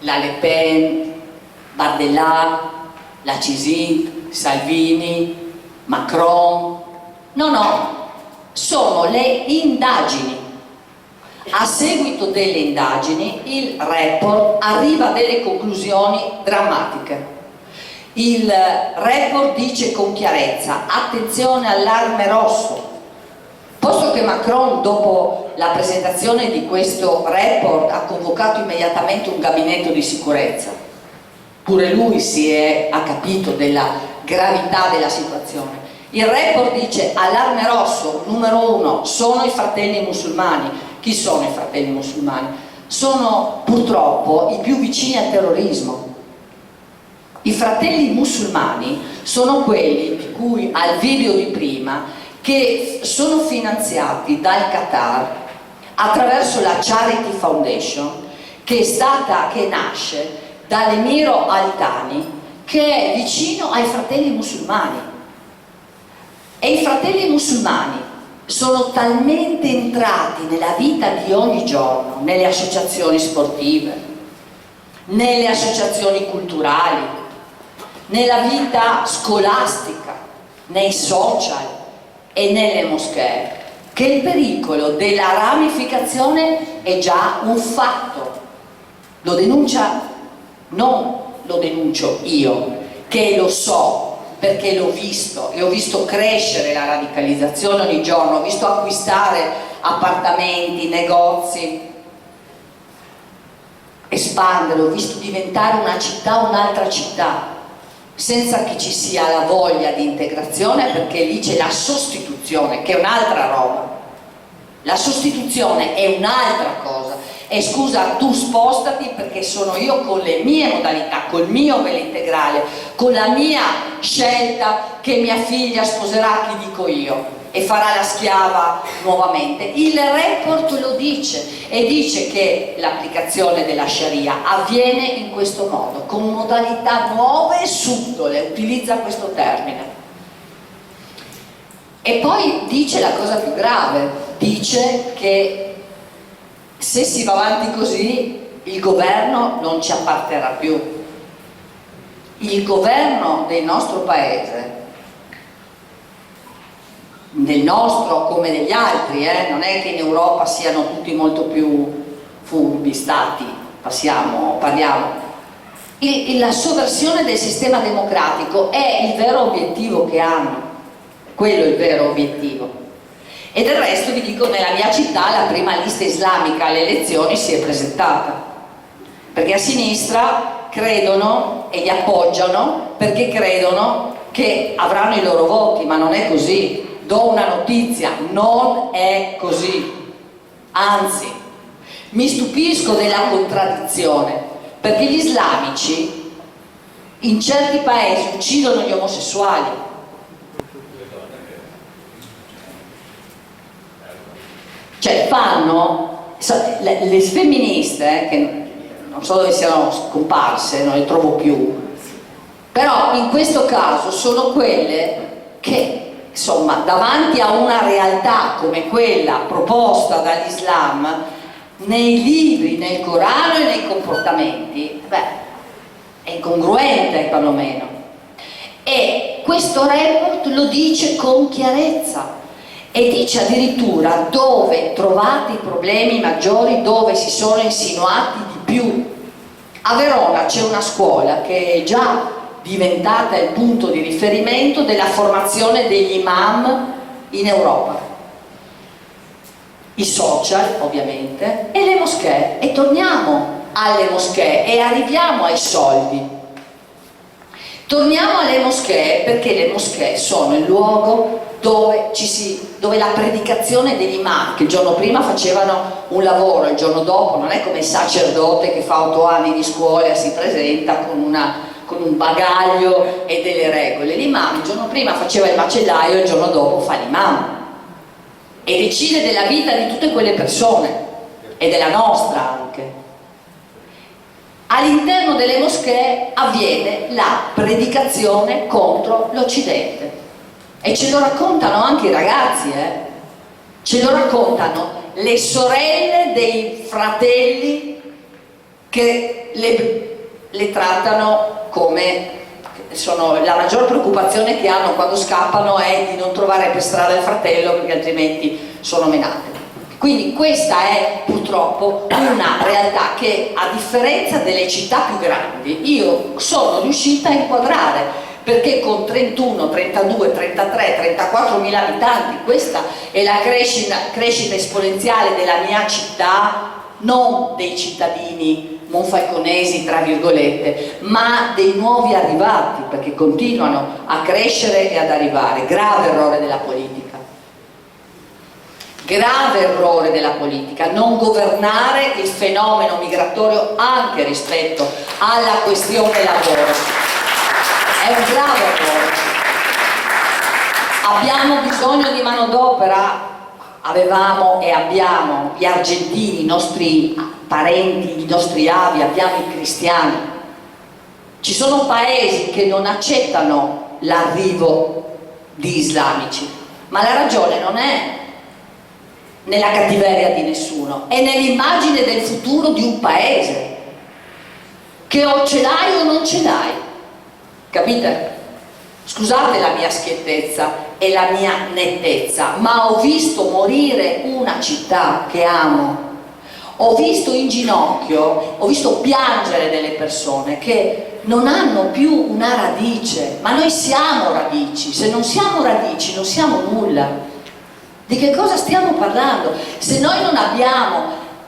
la Le Pen, Bardella, la Cisint, Salvini, Macron, no, sono le indagini. A seguito delle indagini il report arriva a delle conclusioni drammatiche. Il report dice con chiarezza: attenzione, allarme rosso. Posto che Macron, dopo la presentazione di questo report, ha convocato immediatamente un gabinetto di sicurezza, pure lui ha capito della gravità della situazione. Il report dice: allarme rosso, numero 1, sono i fratelli musulmani. Chi sono i fratelli musulmani? Sono purtroppo i più vicini al terrorismo. I fratelli musulmani sono quelli di cui al video di prima, che sono finanziati dal Qatar attraverso la Charity Foundation, che nasce dall'emiro Al-Thani, che è vicino ai fratelli musulmani. E i fratelli musulmani sono talmente entrati nella vita di ogni giorno, nelle associazioni sportive, nelle associazioni culturali, nella vita scolastica, nei social e nelle moschee, che il pericolo della ramificazione è già un fatto. Lo denuncia, non lo denuncio io, che lo so, perché l'ho visto, e ho visto crescere la radicalizzazione ogni giorno, ho visto acquistare appartamenti, negozi, espandere, ho visto diventare una città un'altra città, senza che ci sia la voglia di integrazione, perché lì c'è la sostituzione, che è un'altra roba. La sostituzione è un'altra cosa. E scusa, tu spostati perché sono io con le mie modalità, col mio velo integrale, con la mia scelta che mia figlia sposerà chi dico io e farà la schiava nuovamente. Il report lo dice, e dice che l'applicazione della Sharia avviene in questo modo, con modalità nuove e subdole, utilizza questo termine. E poi dice la cosa più grave, dice che se si va avanti così il governo non ci apparterrà più. Il governo del nostro paese, del nostro come degli altri, non è che in Europa siano tutti molto più furbi, stati, parliamo. La sovversione del sistema democratico è il vero obiettivo che hanno, quello è il vero obiettivo. E del resto vi dico, nella mia città la prima lista islamica alle elezioni si è presentata, perché a sinistra credono e li appoggiano perché credono che avranno i loro voti, ma non è così. Do una notizia, non è così. Anzi, mi stupisco della contraddizione, perché gli islamici in certi paesi uccidono gli omosessuali. Cioè le femministe, che non so dove siano scomparse, non le trovo più, però in questo caso sono quelle che, insomma, davanti a una realtà come quella proposta dall'Islam, nei libri, nel Corano e nei comportamenti, è incongruente perlomeno. E questo report lo dice con chiarezza. E dice addirittura dove trovate i problemi maggiori, dove si sono insinuati di più. A Verona c'è una scuola che è già diventata il punto di riferimento della formazione degli imam in Europa. i social ovviamente e le moschee, e torniamo alle moschee e arriviamo ai soldi. Torniamo alle moschee perché le moschee sono il luogo dove la predicazione degli imam, che il giorno prima facevano un lavoro, il giorno dopo non è come il sacerdote che fa 8 anni di scuola e si presenta con un bagaglio e delle regole. L'imam il giorno prima faceva il macellaio e il giorno dopo fa l'imam e decide della vita di tutte quelle persone e della nostra anche. All'interno delle moschee avviene la predicazione contro l'Occidente e ce lo raccontano anche i ragazzi, ce lo raccontano le sorelle dei fratelli che le trattano come la maggior preoccupazione che hanno quando scappano è di non trovare per strada il fratello, perché altrimenti sono menate. Quindi questa è purtroppo una realtà che, a differenza delle città più grandi, io sono riuscita a inquadrare, perché con 31, 32, 33, 34 mila abitanti, questa è la crescita esponenziale della mia città, non dei cittadini monfalconesi tra virgolette, ma dei nuovi arrivati, perché continuano a crescere e ad arrivare. Grave errore della politica. Grave errore della politica, non governare il fenomeno migratorio anche rispetto alla questione lavoro. È un grave errore. Abbiamo bisogno di manodopera, avevamo e abbiamo gli argentini, i nostri parenti, i nostri avi, abbiamo i cristiani. Ci sono paesi che non accettano l'arrivo di islamici, ma la ragione non è nella cattiveria di nessuno, è nell'immagine del futuro di un paese, che o ce l'hai o non ce l'hai, capite? Scusate la mia schiettezza e la mia nettezza, ma ho visto morire una città che amo, ho visto in ginocchio, ho visto piangere delle persone che non hanno più una radice, ma noi siamo radici, se non siamo radici non siamo nulla. Di che cosa stiamo parlando? Se noi non abbiamo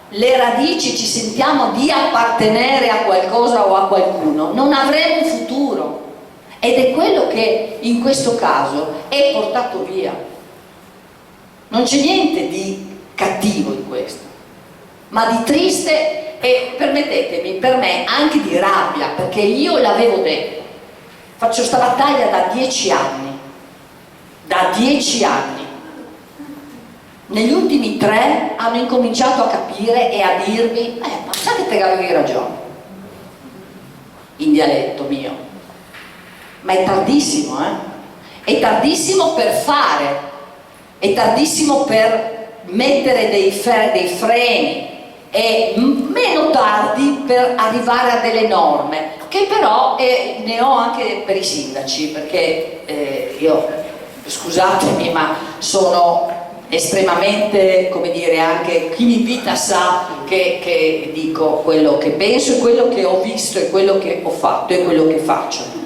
le radici, ci sentiamo di appartenere a qualcosa o a qualcuno, non avremo un futuro. Ed è quello che in questo caso è portato via. Non c'è niente di cattivo in questo, ma di triste e, permettetemi, per me anche di rabbia, perché io l'avevo detto, faccio sta battaglia da 10 anni, da 10 anni. Negli ultimi 3 hanno incominciato a capire e a dirmi ma sai che te avevi ragione, in dialetto mio, ma è tardissimo, è tardissimo per fare, è tardissimo per mettere dei freni, è meno tardi per arrivare a delle norme, che però ne ho anche per i sindaci, perché io, scusatemi, ma sono estremamente, come dire, anche chi mi invita sa che dico quello che penso e quello che ho visto e quello che ho fatto e quello che faccio.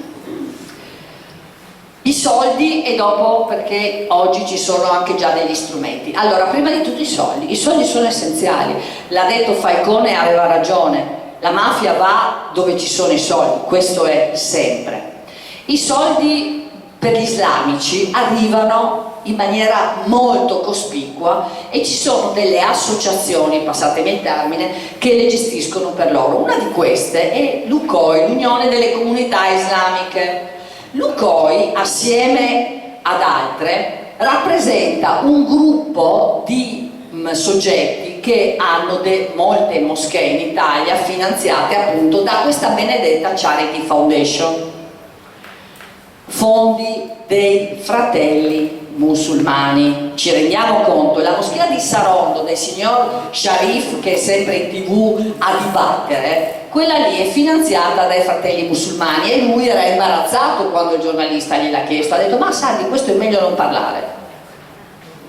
I soldi, e dopo perché oggi ci sono anche già degli strumenti. Allora, prima di tutto i soldi sono essenziali, l'ha detto Falcone e aveva ragione, la mafia va dove ci sono i soldi, questo è sempre. I soldi per gli islamici arrivano in maniera molto cospicua e ci sono delle associazioni, passatemi il termine, che le gestiscono per loro. Una di queste è l'UCOI, l'Unione delle Comunità Islamiche. L'UCOI, assieme ad altre, rappresenta un gruppo di soggetti che hanno molte moschee in Italia finanziate appunto da questa benedetta Charity Foundation, fondi dei fratelli musulmani. Ci rendiamo conto, la moschea di Saronno del signor Sharif, che è sempre in TV a dibattere, quella lì è finanziata dai fratelli musulmani, e lui era imbarazzato quando il giornalista gliel'ha chiesto, ha detto ma sai, di questo è meglio non parlare,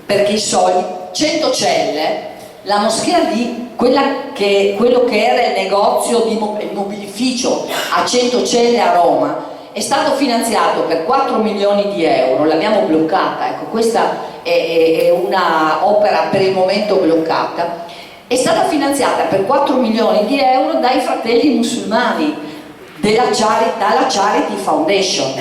perché i soldi, 100 celle, la moschea di quello che era il negozio di il mobilificio a 100 celle a Roma è stato finanziato per 4 milioni di euro, l'abbiamo bloccata, ecco, questa è una opera per il momento bloccata, è stata finanziata per 4 milioni di euro dai fratelli musulmani dalla Charity Foundation.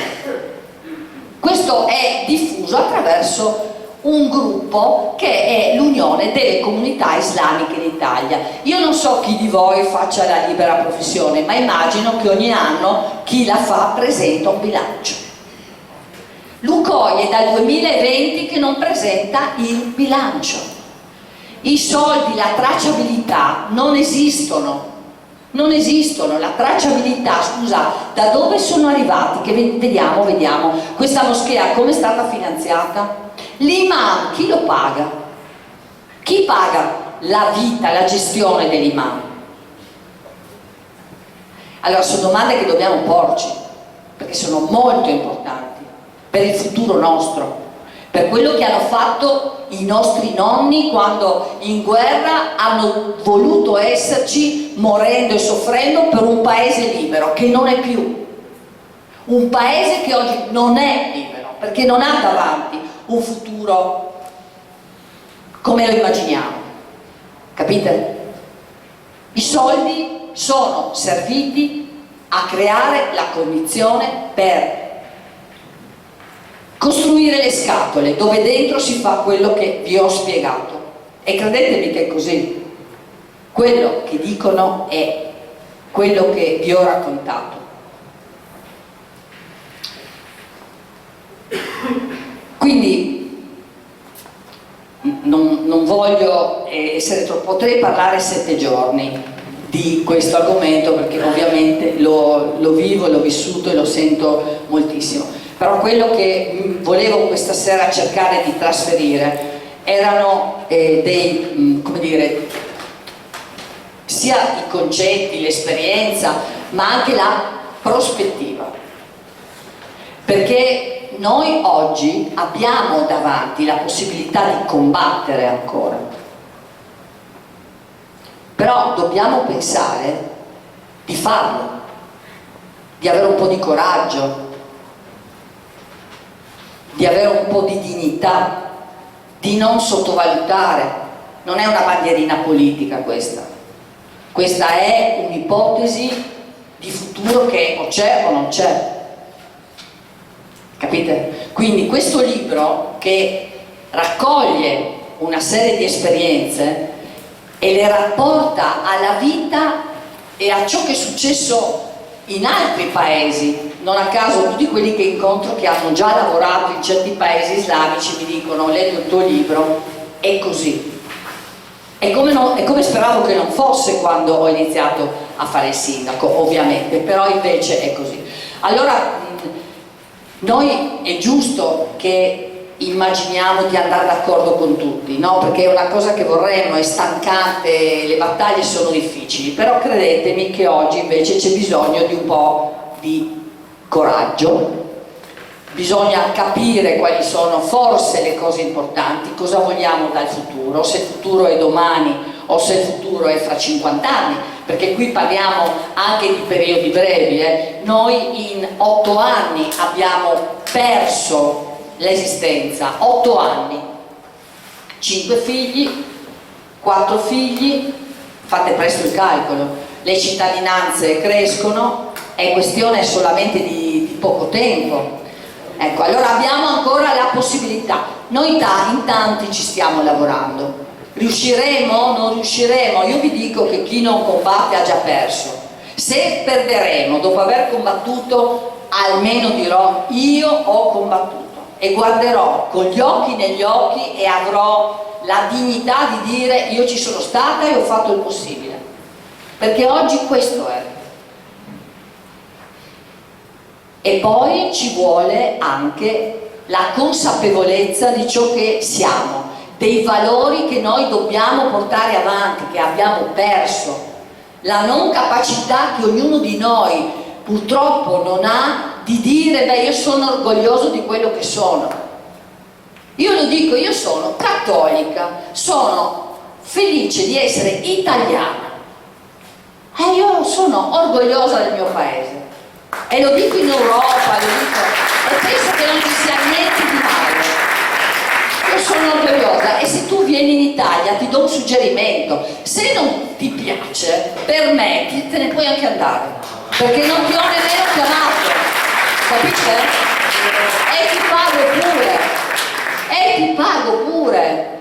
Questo è diffuso attraverso un gruppo che è l'Unione delle Comunità Islamiche d'Italia. Io non so chi di voi faccia la libera professione, ma immagino che ogni anno chi la fa presenta un bilancio. L'UCOI è dal 2020 che non presenta il bilancio. I soldi, la tracciabilità non esistono. Non esistono, la tracciabilità, scusa, da dove sono arrivati? Che vediamo, questa moschea come è stata finanziata? L'imam, chi lo paga? Chi paga la vita, la gestione dell'imam? Allora sono domande che dobbiamo porci, perché sono molto importanti per il futuro nostro, per quello che hanno fatto i nostri nonni quando in guerra hanno voluto esserci, morendo e soffrendo per un paese libero, che non è più. Un paese che oggi non è libero, perché non ha davanti un futuro come lo immaginiamo. Capite? I soldi sono serviti a creare la condizione per costruire le scatole dove dentro si fa quello che vi ho spiegato, e credetemi che è così. Quello che dicono è quello che vi ho raccontato. Quindi non voglio essere troppo, potrei parlare 7 giorni di questo argomento, perché ovviamente lo vivo, l'ho vissuto e lo sento moltissimo. Però quello che volevo questa sera cercare di trasferire erano come dire, sia i concetti, l'esperienza, ma anche la prospettiva. Perché noi oggi abbiamo davanti la possibilità di combattere ancora. Però dobbiamo pensare di farlo, di avere un po' di coraggio, di avere un po' di dignità, di non sottovalutare. Non è una bandierina politica questa è un'ipotesi di futuro che o c'è o non c'è, capite? Quindi questo libro, che raccoglie una serie di esperienze e le rapporta alla vita e a ciò che è successo in altri paesi. Non a caso tutti quelli che incontro che hanno già lavorato in certi paesi islamici mi dicono: ho letto il tuo libro, è così. È come speravo che non fosse quando ho iniziato a fare il sindaco, ovviamente, però invece è così. Allora noi è giusto che immaginiamo di andare d'accordo con tutti, no? Perché è una cosa che vorremmo, è stancante, le battaglie sono difficili, però credetemi che oggi invece c'è bisogno di un po' di coraggio, bisogna capire quali sono forse le cose importanti, cosa vogliamo dal futuro, se il futuro è domani o se il futuro è fra 50 anni, perché qui parliamo anche di periodi brevi. Noi in 8 anni abbiamo perso l'esistenza, 8 anni, 5 figli, 4 figli, fate presto il calcolo, le cittadinanze crescono, è questione solamente di poco tempo. Ecco, allora abbiamo ancora la possibilità. Noi in tanti ci stiamo lavorando. Riusciremo? Non riusciremo? Io vi dico che chi non combatte ha già perso. Se perderemo dopo aver combattuto, almeno dirò: io ho combattuto, e guarderò con gli occhi negli occhi e avrò la dignità di dire: io ci sono stata e ho fatto il possibile. Perché oggi questo è. E poi ci vuole anche la consapevolezza di ciò che siamo, dei valori che noi dobbiamo portare avanti, che abbiamo perso, la non capacità che ognuno di noi purtroppo non ha di dire: beh, io sono orgoglioso di quello che sono. Io lo dico, io sono cattolica, sono felice di essere italiana e io sono orgogliosa del mio paese. e lo dico in Europa, e penso che non ci sia niente di male. Io sono orgogliosa e se tu vieni in Italia ti do un suggerimento: se non ti piace, per me te ne puoi anche andare, perché non ti ho nemmeno chiamato, capisci? E ti pago pure,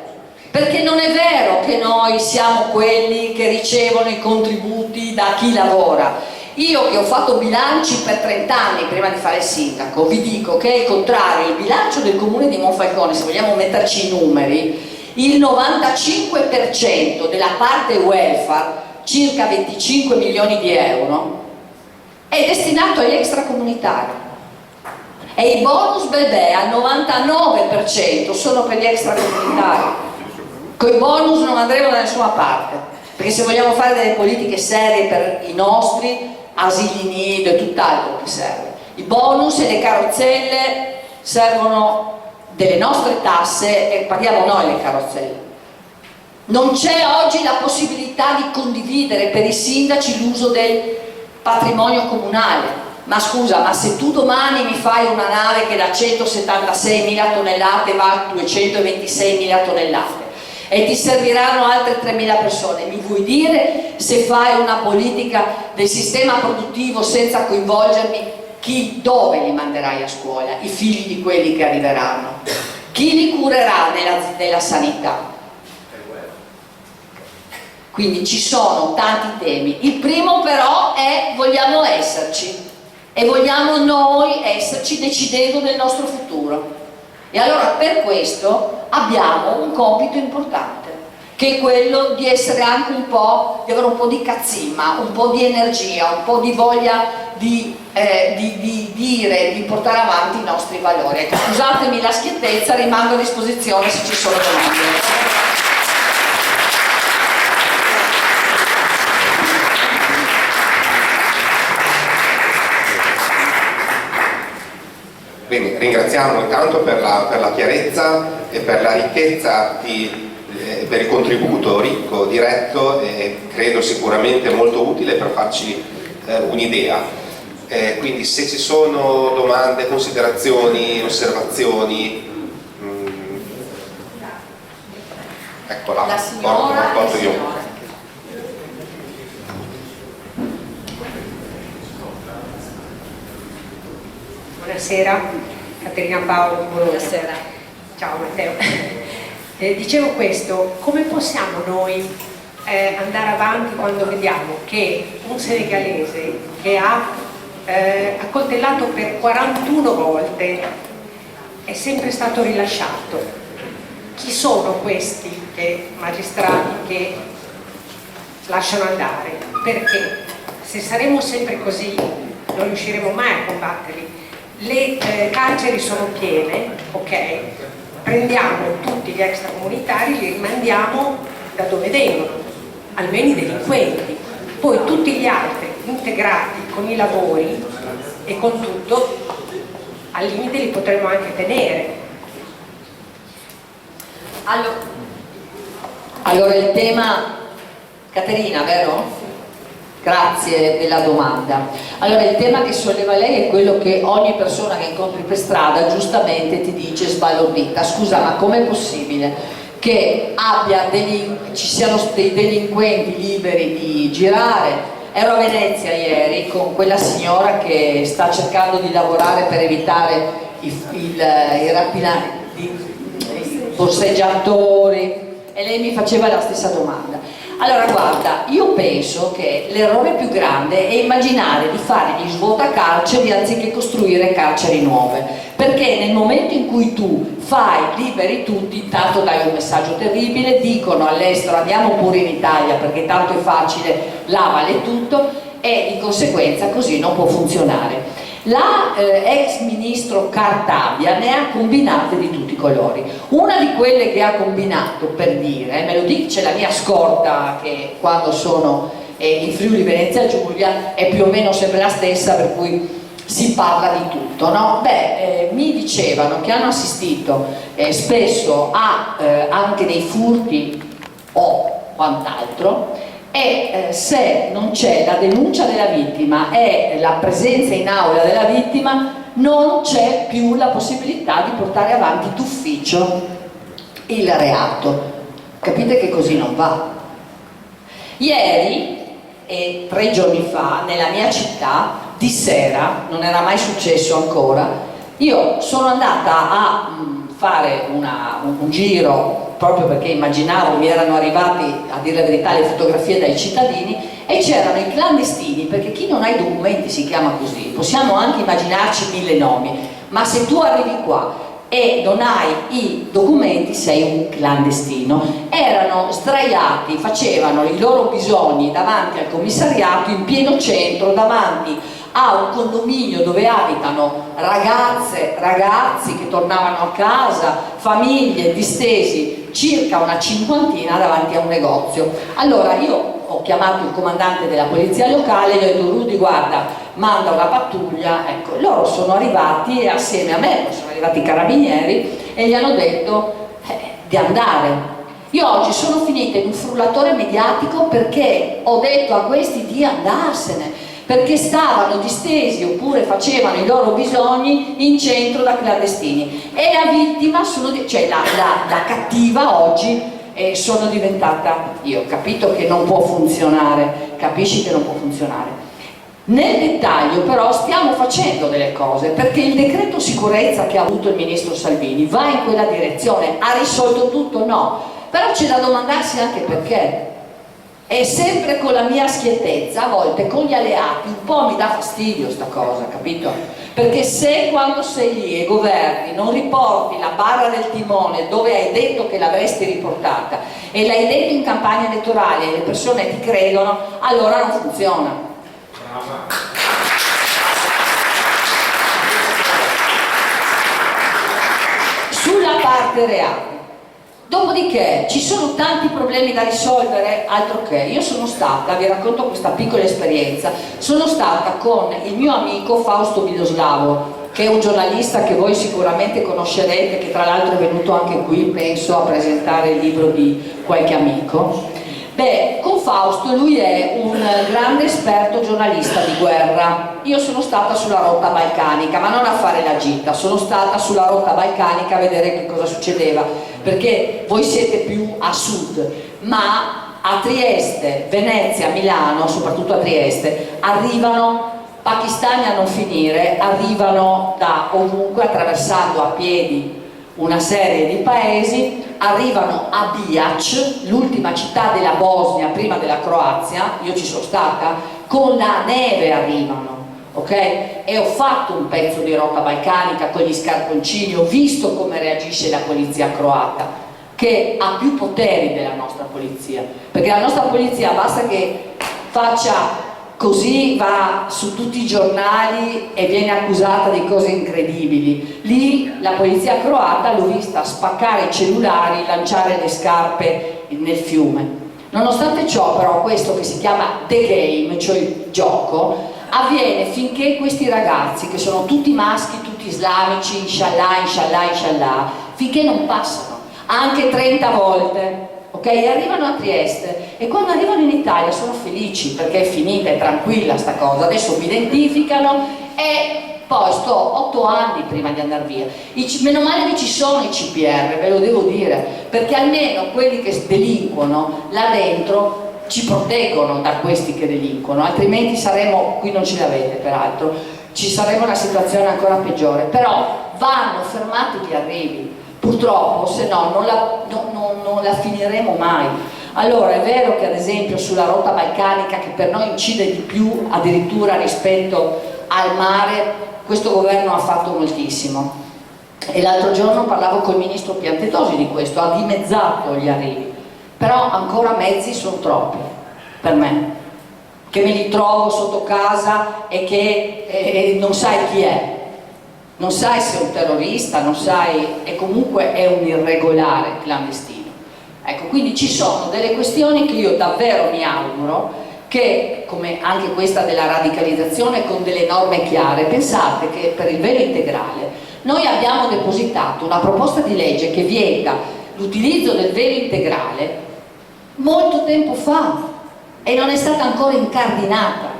perché non è vero che noi siamo quelli che ricevono i contributi da chi lavora. Io che ho fatto bilanci per 30 anni prima di fare il sindaco, vi dico che è il contrario. Il bilancio del comune di Monfalcone, se vogliamo metterci i numeri, il 95% della parte welfare, circa 25 milioni di euro, è destinato agli extracomunitari, e i bonus bebè al 99% sono per gli extracomunitari. Con i bonus non andremo da nessuna parte, perché se vogliamo fare delle politiche serie per i nostri asili nido e tutt'altro che serve. I bonus e le carrozzelle servono delle nostre tasse e paghiamo noi le carrozzelle. Non c'è oggi la possibilità di condividere per i sindaci l'uso del patrimonio comunale. Ma scusa, ma se tu domani mi fai una nave che da 176.000 tonnellate va a 226.000 tonnellate e ti serviranno altre 3.000 persone, mi vuoi dire, se fai una politica del sistema produttivo senza coinvolgermi, dove li manderai a scuola? I figli di quelli che arriveranno? Chi li curerà nella sanità? Quindi ci sono tanti temi. Il primo però è: vogliamo esserci, e vogliamo noi esserci decidendo del nostro futuro. E allora per questo abbiamo un compito importante, che è quello di essere anche un po', di avere un po' di cazzimma, un po' di energia, un po' di voglia di dire, di portare avanti i nostri valori. Ecco, scusatemi la schiettezza, rimango a disposizione se ci sono domande.
Quindi ringraziamo intanto per la chiarezza e per la ricchezza, per il contributo ricco, diretto e credo sicuramente molto utile per farci un'idea. Quindi se ci sono domande, considerazioni, osservazioni, eccola,
La signora,
porto io.
Buonasera, Caterina Paolo di Bologna.
Buonasera.
Ciao Matteo. Dicevo questo: come possiamo noi andare avanti quando vediamo che un senegalese che ha accoltellato per 41 volte è sempre stato rilasciato? Chi sono questi magistrati che lasciano andare? Perché se saremo sempre così non riusciremo mai a combatterli. Le carceri sono piene, ok, prendiamo tutti gli extracomunitari, li rimandiamo da dove vengono, almeno i delinquenti, poi tutti gli altri integrati con i lavori e con tutto, al limite li potremmo anche tenere.
Allora il tema, Caterina, vero? Grazie della domanda. Allora il tema che solleva lei è quello che ogni persona che incontri per strada giustamente ti dice sbalordita: scusa, ma com'è possibile che ci siano dei delinquenti liberi di girare? Ero a Venezia ieri con quella signora che sta cercando di lavorare per evitare i borseggiatori, e lei mi faceva la stessa domanda. Allora guarda, io penso che l'errore più grande è immaginare di fare gli svuotacarceri anziché costruire carceri nuove, perché nel momento in cui tu liberi tutti, intanto dai un messaggio terribile, dicono all'estero andiamo pure in Italia perché tanto è facile, là vale tutto, e di conseguenza così non può funzionare. La ex ministro Cartabia ne ha combinate di tutti i colori. Una di quelle che ha combinato, per dire, me lo dice la mia scorta che quando sono in Friuli Venezia Giulia è più o meno sempre la stessa, per cui si parla di tutto, no? Mi dicevano che hanno assistito spesso a anche dei furti o quant'altro e se non c'è la denuncia della vittima e la presenza in aula della vittima non c'è più la possibilità di portare avanti d'ufficio il reato. Capite che così non va. Ieri e 3 giorni fa nella mia città di sera, non era mai successo ancora, io sono andata a fare un giro proprio perché immaginavo, mi erano arrivati a dire la verità le fotografie dai cittadini e c'erano i clandestini, perché chi non ha i documenti si chiama così, possiamo anche immaginarci 1000 nomi, ma se tu arrivi qua e non hai i documenti sei un clandestino. Erano sdraiati, facevano i loro bisogni davanti al commissariato in pieno centro, davanti a un condominio dove abitano ragazze, ragazzi che tornavano a casa, famiglie distesi, circa una 50 davanti a un negozio. Allora io ho chiamato il comandante della polizia locale e gli ho detto: Rudy, guarda, manda una pattuglia. Ecco, loro sono arrivati e assieme a me sono arrivati i carabinieri e gli hanno detto di andare. Io oggi sono finita in un frullatore mediatico perché ho detto a questi di andarsene, perché stavano distesi oppure facevano i loro bisogni in centro da clandestini, e la vittima, cioè la cattiva oggi sono diventata io. Ho capito che non può funzionare, capisci che non può funzionare. Nel dettaglio però stiamo facendo delle cose, perché il decreto sicurezza che ha avuto il ministro Salvini va in quella direzione. Ha risolto tutto? No, però c'è da domandarsi anche perché. E sempre con la mia schiettezza, a volte con gli alleati, un po' mi dà fastidio sta cosa, capito? Perché se quando sei lì e governi non riporti la barra del timone dove hai detto che l'avresti riportata e l'hai detto in campagna elettorale e le persone ti credono, allora non funziona. Sulla parte reale. Dopodiché ci sono tanti problemi da risolvere, altro che. Io sono stata, vi racconto questa piccola esperienza, sono stata con il mio amico Fausto Biloslavo, che è un giornalista che voi sicuramente conoscerete, che tra l'altro è venuto anche qui, penso, a presentare il libro di qualche amico. Beh, con Fausto, lui è un grande esperto giornalista di guerra. Io sono stata sulla rotta balcanica, ma non a fare la gita, sono stata sulla rotta balcanica a vedere che cosa succedeva, perché voi siete più a sud, ma a Trieste, Venezia, Milano, soprattutto a Trieste, arrivano pakistani a non finire, arrivano da ovunque attraversando a piedi una serie di paesi, arrivano a Bihac, l'ultima città della Bosnia prima della Croazia, io ci sono stata, con la neve arrivano, ok? E ho fatto un pezzo di rotta balcanica con gli scarponcini, ho visto come reagisce la polizia croata, che ha più poteri della nostra polizia, perché la nostra polizia basta che faccia così, va su tutti i giornali e viene accusata di cose incredibili. Lì la polizia croata l'ho vista spaccare i cellulari, lanciare le scarpe nel fiume. Nonostante ciò però questo che si chiama the game, cioè il gioco, avviene finché questi ragazzi, che sono tutti maschi, tutti islamici, inshallah, inshallah, inshallah, finché non passano anche 30 volte, ok? E arrivano a Trieste e quando arrivano in Italia sono felici perché è finita, è tranquilla sta cosa, adesso mi identificano e poi sto 8 anni prima di andare via. Meno male che ci sono i CPR, ve lo devo dire, perché almeno quelli che delinquono là dentro ci proteggono da questi che delinquono, altrimenti saremo, qui non ce l'avete peraltro, ci saremo in una situazione ancora peggiore. Però vanno fermati gli arrivi, purtroppo, se no non la finiremo mai. Allora è vero che ad esempio sulla rotta balcanica, che per noi incide di più addirittura rispetto al mare, questo governo ha fatto moltissimo, e l'altro giorno parlavo col ministro Piantedosi di questo, ha dimezzato gli arrivi, però ancora mezzi sono troppi per me, che me li trovo sotto casa e che non sai chi è, non sai se è un terrorista, non sai, e comunque è un irregolare clandestino. Ecco, quindi ci sono delle questioni che io davvero mi auguro che, come anche questa della radicalizzazione, con delle norme chiare. Pensate che per il velo integrale noi abbiamo depositato una proposta di legge che vieta l'utilizzo del velo integrale molto tempo fa, e non è stata ancora incardinata.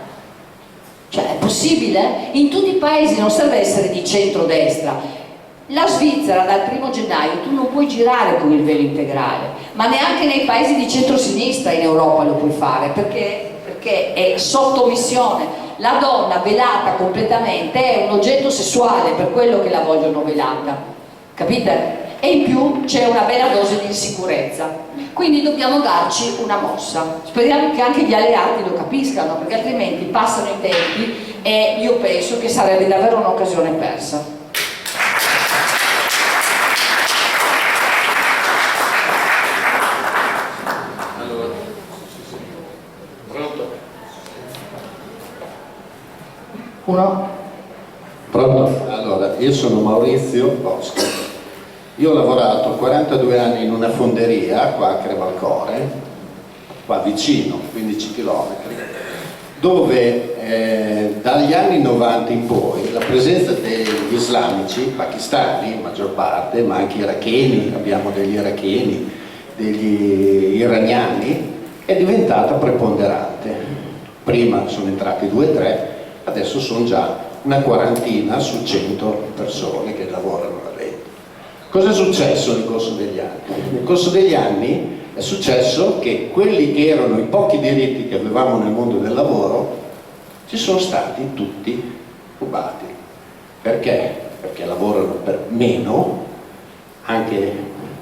Cioè, è possibile? In tutti i paesi non serve essere di centrodestra. La Svizzera dal 1° gennaio tu non puoi girare con il velo integrale, ma neanche nei paesi di centrosinistra in Europa lo puoi fare, perché è sottomissione. La donna velata completamente è un oggetto sessuale, per quello che la vogliono velata, capite? E in più c'è una bella dose di insicurezza, quindi dobbiamo darci una mossa. Speriamo che anche gli alleati lo capiscano, perché altrimenti passano i tempi e io penso che sarebbe davvero un'occasione persa. Uno?
Pronto? Allora, io sono Maurizio Bosco. Io ho lavorato 42 anni in una fonderia qua a Crevalcore, qua vicino, 15 km, dove dagli anni 90 in poi la presenza degli islamici, pakistani, maggior parte, ma anche iracheni, abbiamo degli iracheni, degli iraniani, è diventata preponderante. Prima sono entrati 2 o 3, adesso sono già una quarantina su 100 persone che lavorano là dentro. Cosa è successo nel corso degli anni? Nel corso degli anni è successo che quelli che erano i pochi diritti che avevamo nel mondo del lavoro ci sono stati tutti rubati. Perché? Perché lavorano per meno, anche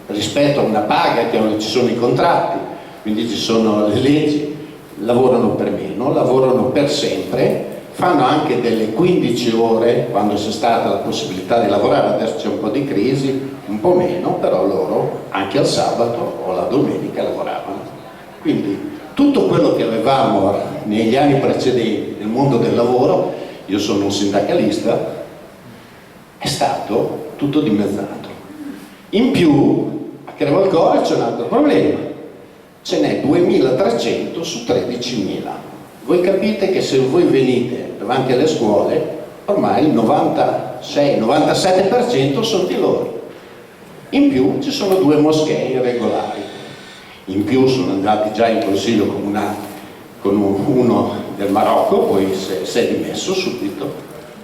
rispetto a una paga, che ci sono i contratti, quindi ci sono le leggi, lavorano per meno, lavorano per sempre, fanno anche delle 15 ore quando c'è stata la possibilità di lavorare, adesso c'è un po' di crisi, un po' meno, però loro anche al sabato o la domenica lavoravano. Quindi tutto quello che avevamo negli anni precedenti nel mondo del lavoro, io sono un sindacalista, è stato tutto dimezzato. In più a Crevalcore c'è un altro problema, ce n'è 2.300 su 13.000. Voi capite che se voi venite davanti alle scuole, ormai il 96-97% sono di loro. In più ci sono 2 moschee irregolari. In più sono andati già in consiglio comunale con uno del Marocco, poi si è dimesso subito.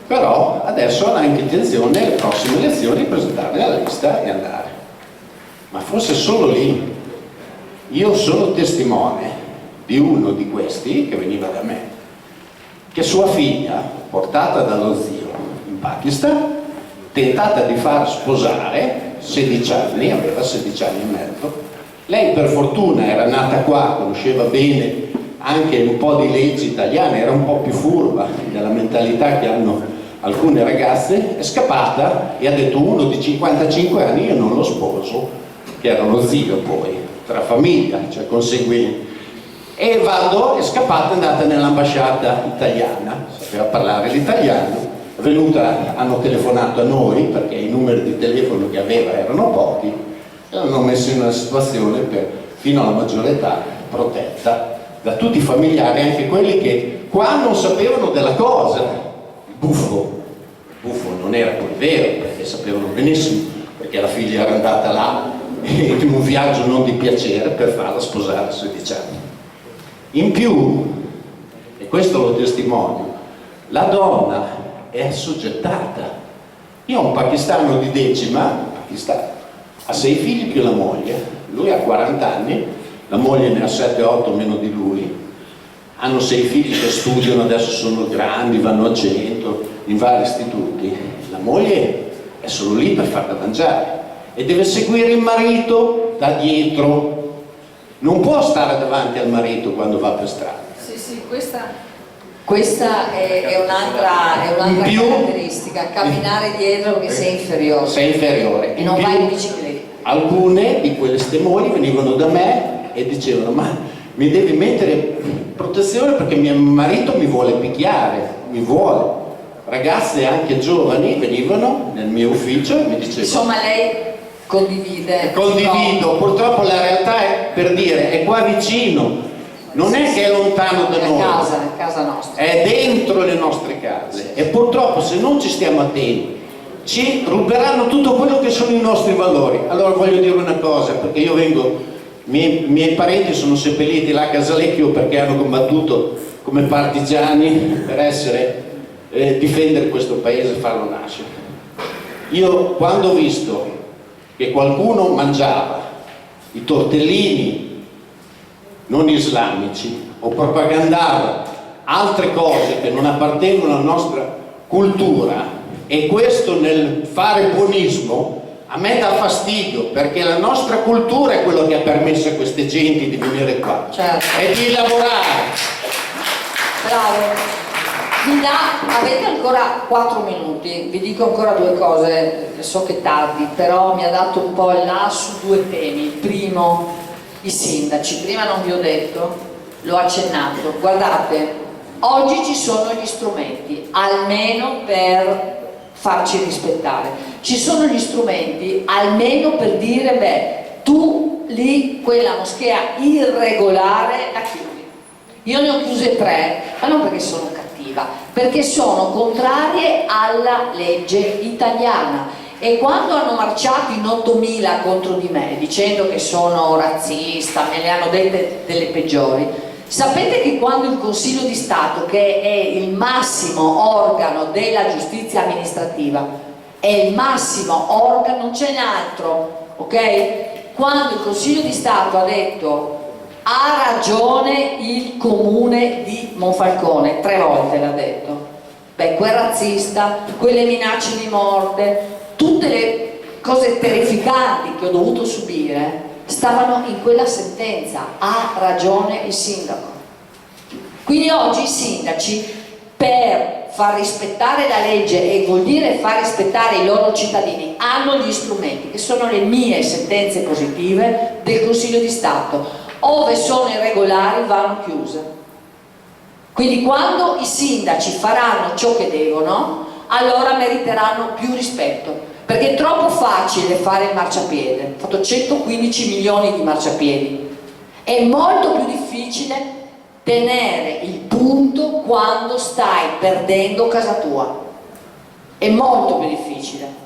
Però adesso hanno anche intenzione alle prossime elezioni di presentare la lista e andare. Ma forse solo lì. Io sono testimone di uno di questi che veniva da me, che sua figlia, portata dallo zio in Pakistan, tentata di far sposare, 16 anni, aveva 16 anni e mezzo, lei per fortuna era nata qua, conosceva bene anche un po' di leggi italiane, era un po' più furba della mentalità che hanno alcune ragazze, è scappata e ha detto: uno di 55 anni io non lo sposo, che era lo zio poi, tra famiglia, cioè conseguenti. E è scappata, è andata nell'ambasciata italiana, sapeva parlare l'italiano, è venuta, hanno telefonato a noi perché i numeri di telefono che aveva erano pochi e l'hanno messo in una situazione fino alla maggiore età protetta da tutti i familiari, anche quelli che qua non sapevano della cosa. Buffo non era poi vero, perché sapevano benissimo, perché la figlia era andata là in un viaggio non di piacere per farla sposare a 16 anni. In più, e questo lo testimonio, la donna è assoggettata. Io ho un pakistano di decima, ha 6 figli più la moglie, lui ha 40 anni, la moglie ne ha 7-8 meno di lui, hanno 6 figli che studiano, adesso sono grandi, vanno a 100 in vari istituti. La moglie è solo lì per farla mangiare e deve seguire il marito da dietro. Non può stare davanti al marito quando va per strada.
Sì, questa è un'altra caratteristica, camminare dietro che sei inferiore.
Sei inferiore.
E non vai in bicicletta.
Alcune di queste mogli venivano da me e dicevano: ma mi devi mettere protezione perché mio marito mi vuole picchiare, mi vuole. Ragazze anche giovani venivano nel mio ufficio e mi dicevano:
insomma, lei condivide.
Condivido, purtroppo la realtà è, per dire, è qua vicino, non è che è lontano da noi,
è casa nostra,
è dentro le nostre case e purtroppo se non ci stiamo attenti ci ruberanno tutto quello che sono i nostri valori. Allora voglio dire una cosa, perché io vengo I miei parenti sono seppelliti là a Casalecchio perché hanno combattuto come partigiani per difendere questo paese e farlo nascere. Io quando ho visto che qualcuno mangiava i tortellini non islamici o propagandava altre cose che non appartengono alla nostra cultura, e questo nel fare buonismo, a me dà fastidio, perché la nostra cultura è quello che ha permesso a queste genti di venire qua, e di lavorare.
Bravo. Avete ancora 4 minuti, vi dico ancora 2 cose, so che è tardi, però mi ha dato un po' il là su 2 temi. Il primo, i sindaci. Prima non vi ho detto, l'ho accennato. Guardate, oggi ci sono gli strumenti, almeno per farci rispettare. Ci sono gli strumenti almeno per dire, beh, tu lì quella moschea irregolare la chiudi. Io ne ho chiuse 3, ma non perché sono cattiva, perché sono contrarie alla legge italiana. E quando hanno marciato in 8.000 contro di me dicendo che sono razzista, me le hanno dette delle peggiori, sapete che quando il Consiglio di Stato, che è il massimo organo della giustizia amministrativa, è il massimo organo, non ce n'è altro, ok? Quando il Consiglio di Stato ha detto ha ragione il comune di Monfalcone, 3 volte l'ha detto, beh, quel razzista, quelle minacce di morte, tutte le cose terrificanti che ho dovuto subire stavano in quella sentenza, ha ragione il sindaco. Quindi oggi i sindaci, per far rispettare la legge, e vuol dire far rispettare i loro cittadini, hanno gli strumenti che sono le mie sentenze positive del Consiglio di Stato. Ove sono irregolari vanno chiuse. Quindi quando i sindaci faranno ciò che devono, allora meriteranno più rispetto, perché è troppo facile fare il marciapiede. Ho fatto 115 milioni di marciapiedi, è molto più difficile tenere il punto quando stai perdendo casa tua, è molto più difficile.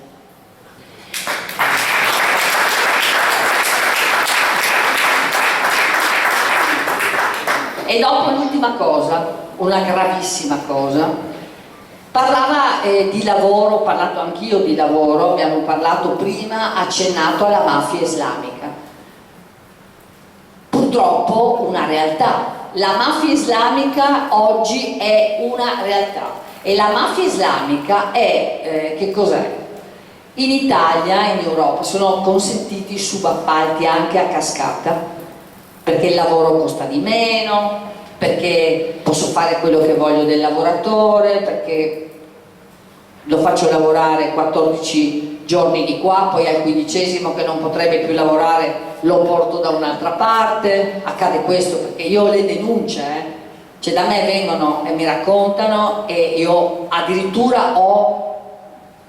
E dopo l'ultima cosa, una gravissima cosa, parlava di lavoro, ho parlato anch'io di lavoro, abbiamo parlato prima, accennato alla mafia islamica. Purtroppo una realtà, la mafia islamica oggi è una realtà, e la mafia islamica è, che cos'è? In Italia, in Europa, sono consentiti subappalti anche a cascata, perché il lavoro costa di meno, perché posso fare quello che voglio del lavoratore, perché lo faccio lavorare 14 giorni di qua, poi al 15° che non potrebbe più lavorare lo porto da un'altra parte. Accade questo perché io ho le denunce, cioè da me vengono e mi raccontano, e io addirittura ho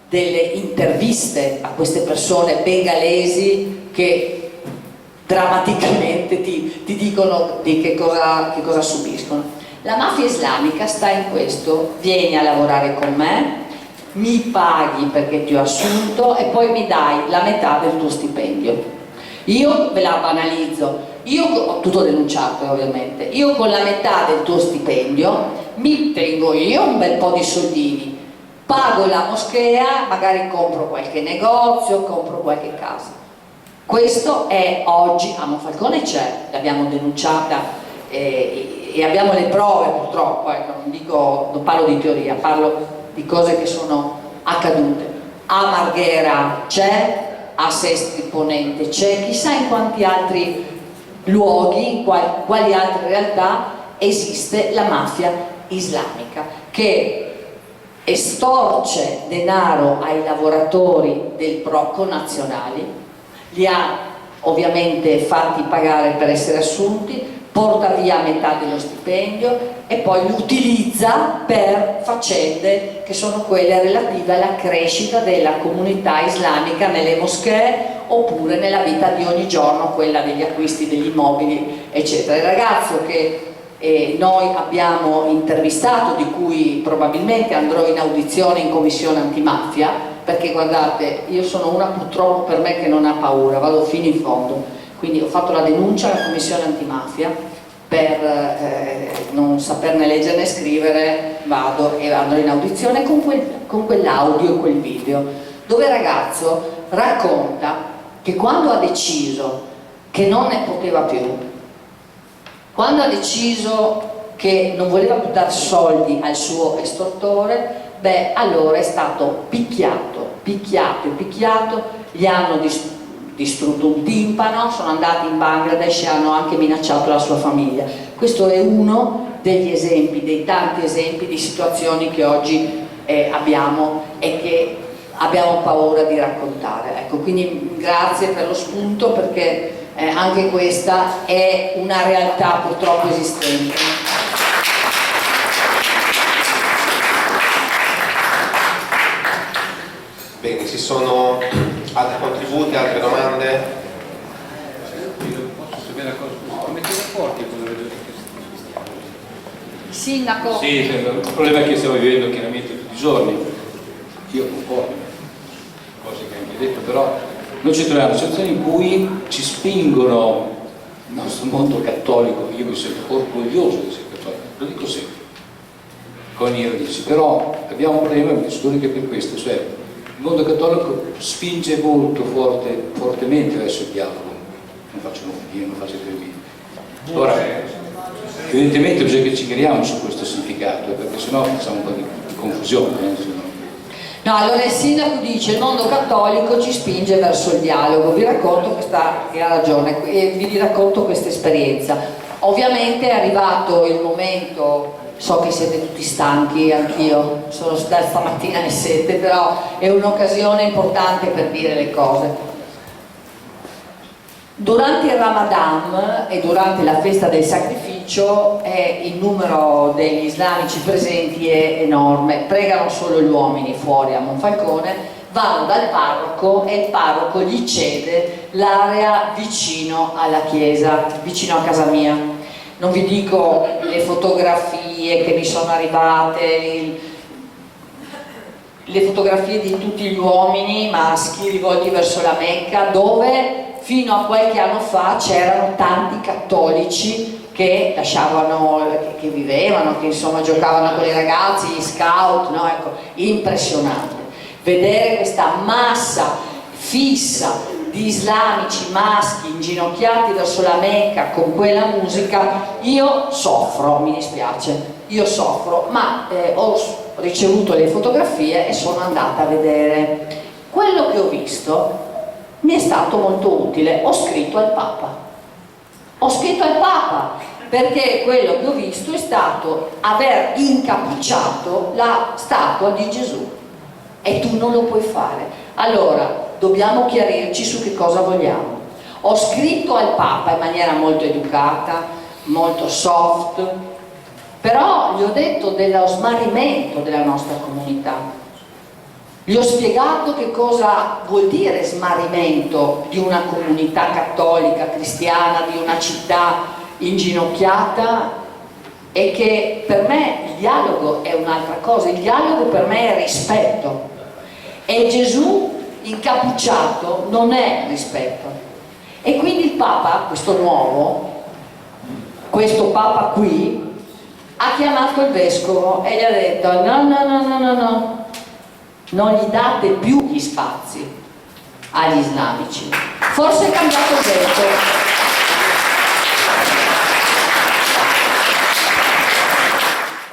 delle interviste a queste persone bengalesi che drammaticamente ti dicono di che cosa subiscono. La mafia islamica sta in questo: vieni a lavorare con me, mi paghi perché ti ho assunto e poi mi dai la metà del tuo stipendio. Io ve la banalizzo, io ho tutto denunciato ovviamente, io con la metà del tuo stipendio mi tengo io un bel po' di soldini, pago la moschea, magari compro qualche negozio, compro qualche casa. Questo è oggi a Monfalcone, c'è, l'abbiamo denunciata e abbiamo le prove purtroppo, non parlo di teoria, parlo di cose che sono accadute. A Marghera c'è, a Sestri Ponente c'è, chissà in quanti altri luoghi, in quali altre realtà esiste la mafia islamica che estorce denaro ai lavoratori del blocco nazionali, li ha ovviamente fatti pagare per essere assunti, porta via metà dello stipendio e poi li utilizza per faccende che sono quelle relative alla crescita della comunità islamica nelle moschee oppure nella vita di ogni giorno, quella degli acquisti degli immobili eccetera. Il ragazzo che noi abbiamo intervistato, di cui probabilmente andrò in audizione in commissione antimafia, perché guardate, io sono una purtroppo per me che non ha paura, vado fino in fondo. Quindi ho fatto la denuncia alla commissione antimafia per non saperne leggere né scrivere, vado in audizione con quell'audio e quel video, dove il ragazzo racconta che quando ha deciso che non ne poteva più, quando ha deciso che non voleva più dare soldi al suo estortore, beh, allora è stato picchiato, gli hanno distrutto un timpano, sono andati in Bangladesh e hanno anche minacciato la sua famiglia. Questo è uno degli esempi, dei tanti esempi di situazioni che oggi abbiamo e che abbiamo paura di raccontare. Ecco, quindi grazie per lo spunto, perché anche questa è una realtà purtroppo esistente.
Bene, ci sono altri contributi, altre domande?
Posso sapere una cosa? Come ti rapporti con la regione cristiana?
Sindaco?
Sì, il problema è che stiamo vivendo chiaramente tutti i giorni. Io concordo, cose che hai anche detto, però noi ci troviamo in situazioni in cui ci spingono il nostro mondo cattolico. Io mi sento orgoglioso di essere cattolico, lo dico sempre, con ironici, però abbiamo un problema, mi sono anche per questo, cioè il mondo cattolico spinge molto fortemente verso il dialogo. Non faccio nomi, io non faccio credere. Ora, evidentemente bisogna che ci chiariamo su questo significato, perché sennò facciamo un po' di confusione.
No, allora il sindaco dice il mondo cattolico ci spinge verso il dialogo. Vi racconto questa, ha ragione, e vi racconto questa esperienza. Ovviamente è arrivato il momento. So che siete tutti stanchi, anch'io, sono da stamattina alle 7, però è un'occasione importante per dire le cose. Durante il Ramadan e durante la festa del sacrificio il numero degli islamici presenti è enorme, pregano solo gli uomini fuori a Monfalcone, vanno dal parroco e il parroco gli cede l'area vicino alla chiesa, vicino a casa mia. Non vi dico le fotografie che mi sono arrivate, le fotografie di tutti gli uomini maschi rivolti verso la Mecca, dove fino a qualche anno fa c'erano tanti cattolici che lasciavano, che vivevano, che insomma giocavano con i ragazzi, gli scout, no? Ecco, impressionante. Vedere questa massa fissa di islamici maschi inginocchiati verso la Mecca con quella musica, io soffro, mi dispiace, io soffro, ma ho ricevuto le fotografie e sono andata a vedere. Quello che ho visto mi è stato molto utile, ho scritto al Papa, perché quello che ho visto è stato aver incappucciato la statua di Gesù e tu non lo puoi fare. Allora dobbiamo chiarirci su che cosa vogliamo. Ho scritto al Papa in maniera molto educata, molto soft, però gli ho detto dello smarrimento della nostra comunità. Gli ho spiegato che cosa vuol dire smarrimento di una comunità cattolica, cristiana, di una città inginocchiata, e che per me il dialogo è un'altra cosa. Il dialogo per me è rispetto, e Gesù incappucciato non è rispetto. E quindi il Papa, questo nuovo, questo Papa qui, ha chiamato il vescovo e gli ha detto no, non gli date più gli spazi agli islamici. Forse è cambiato il vento,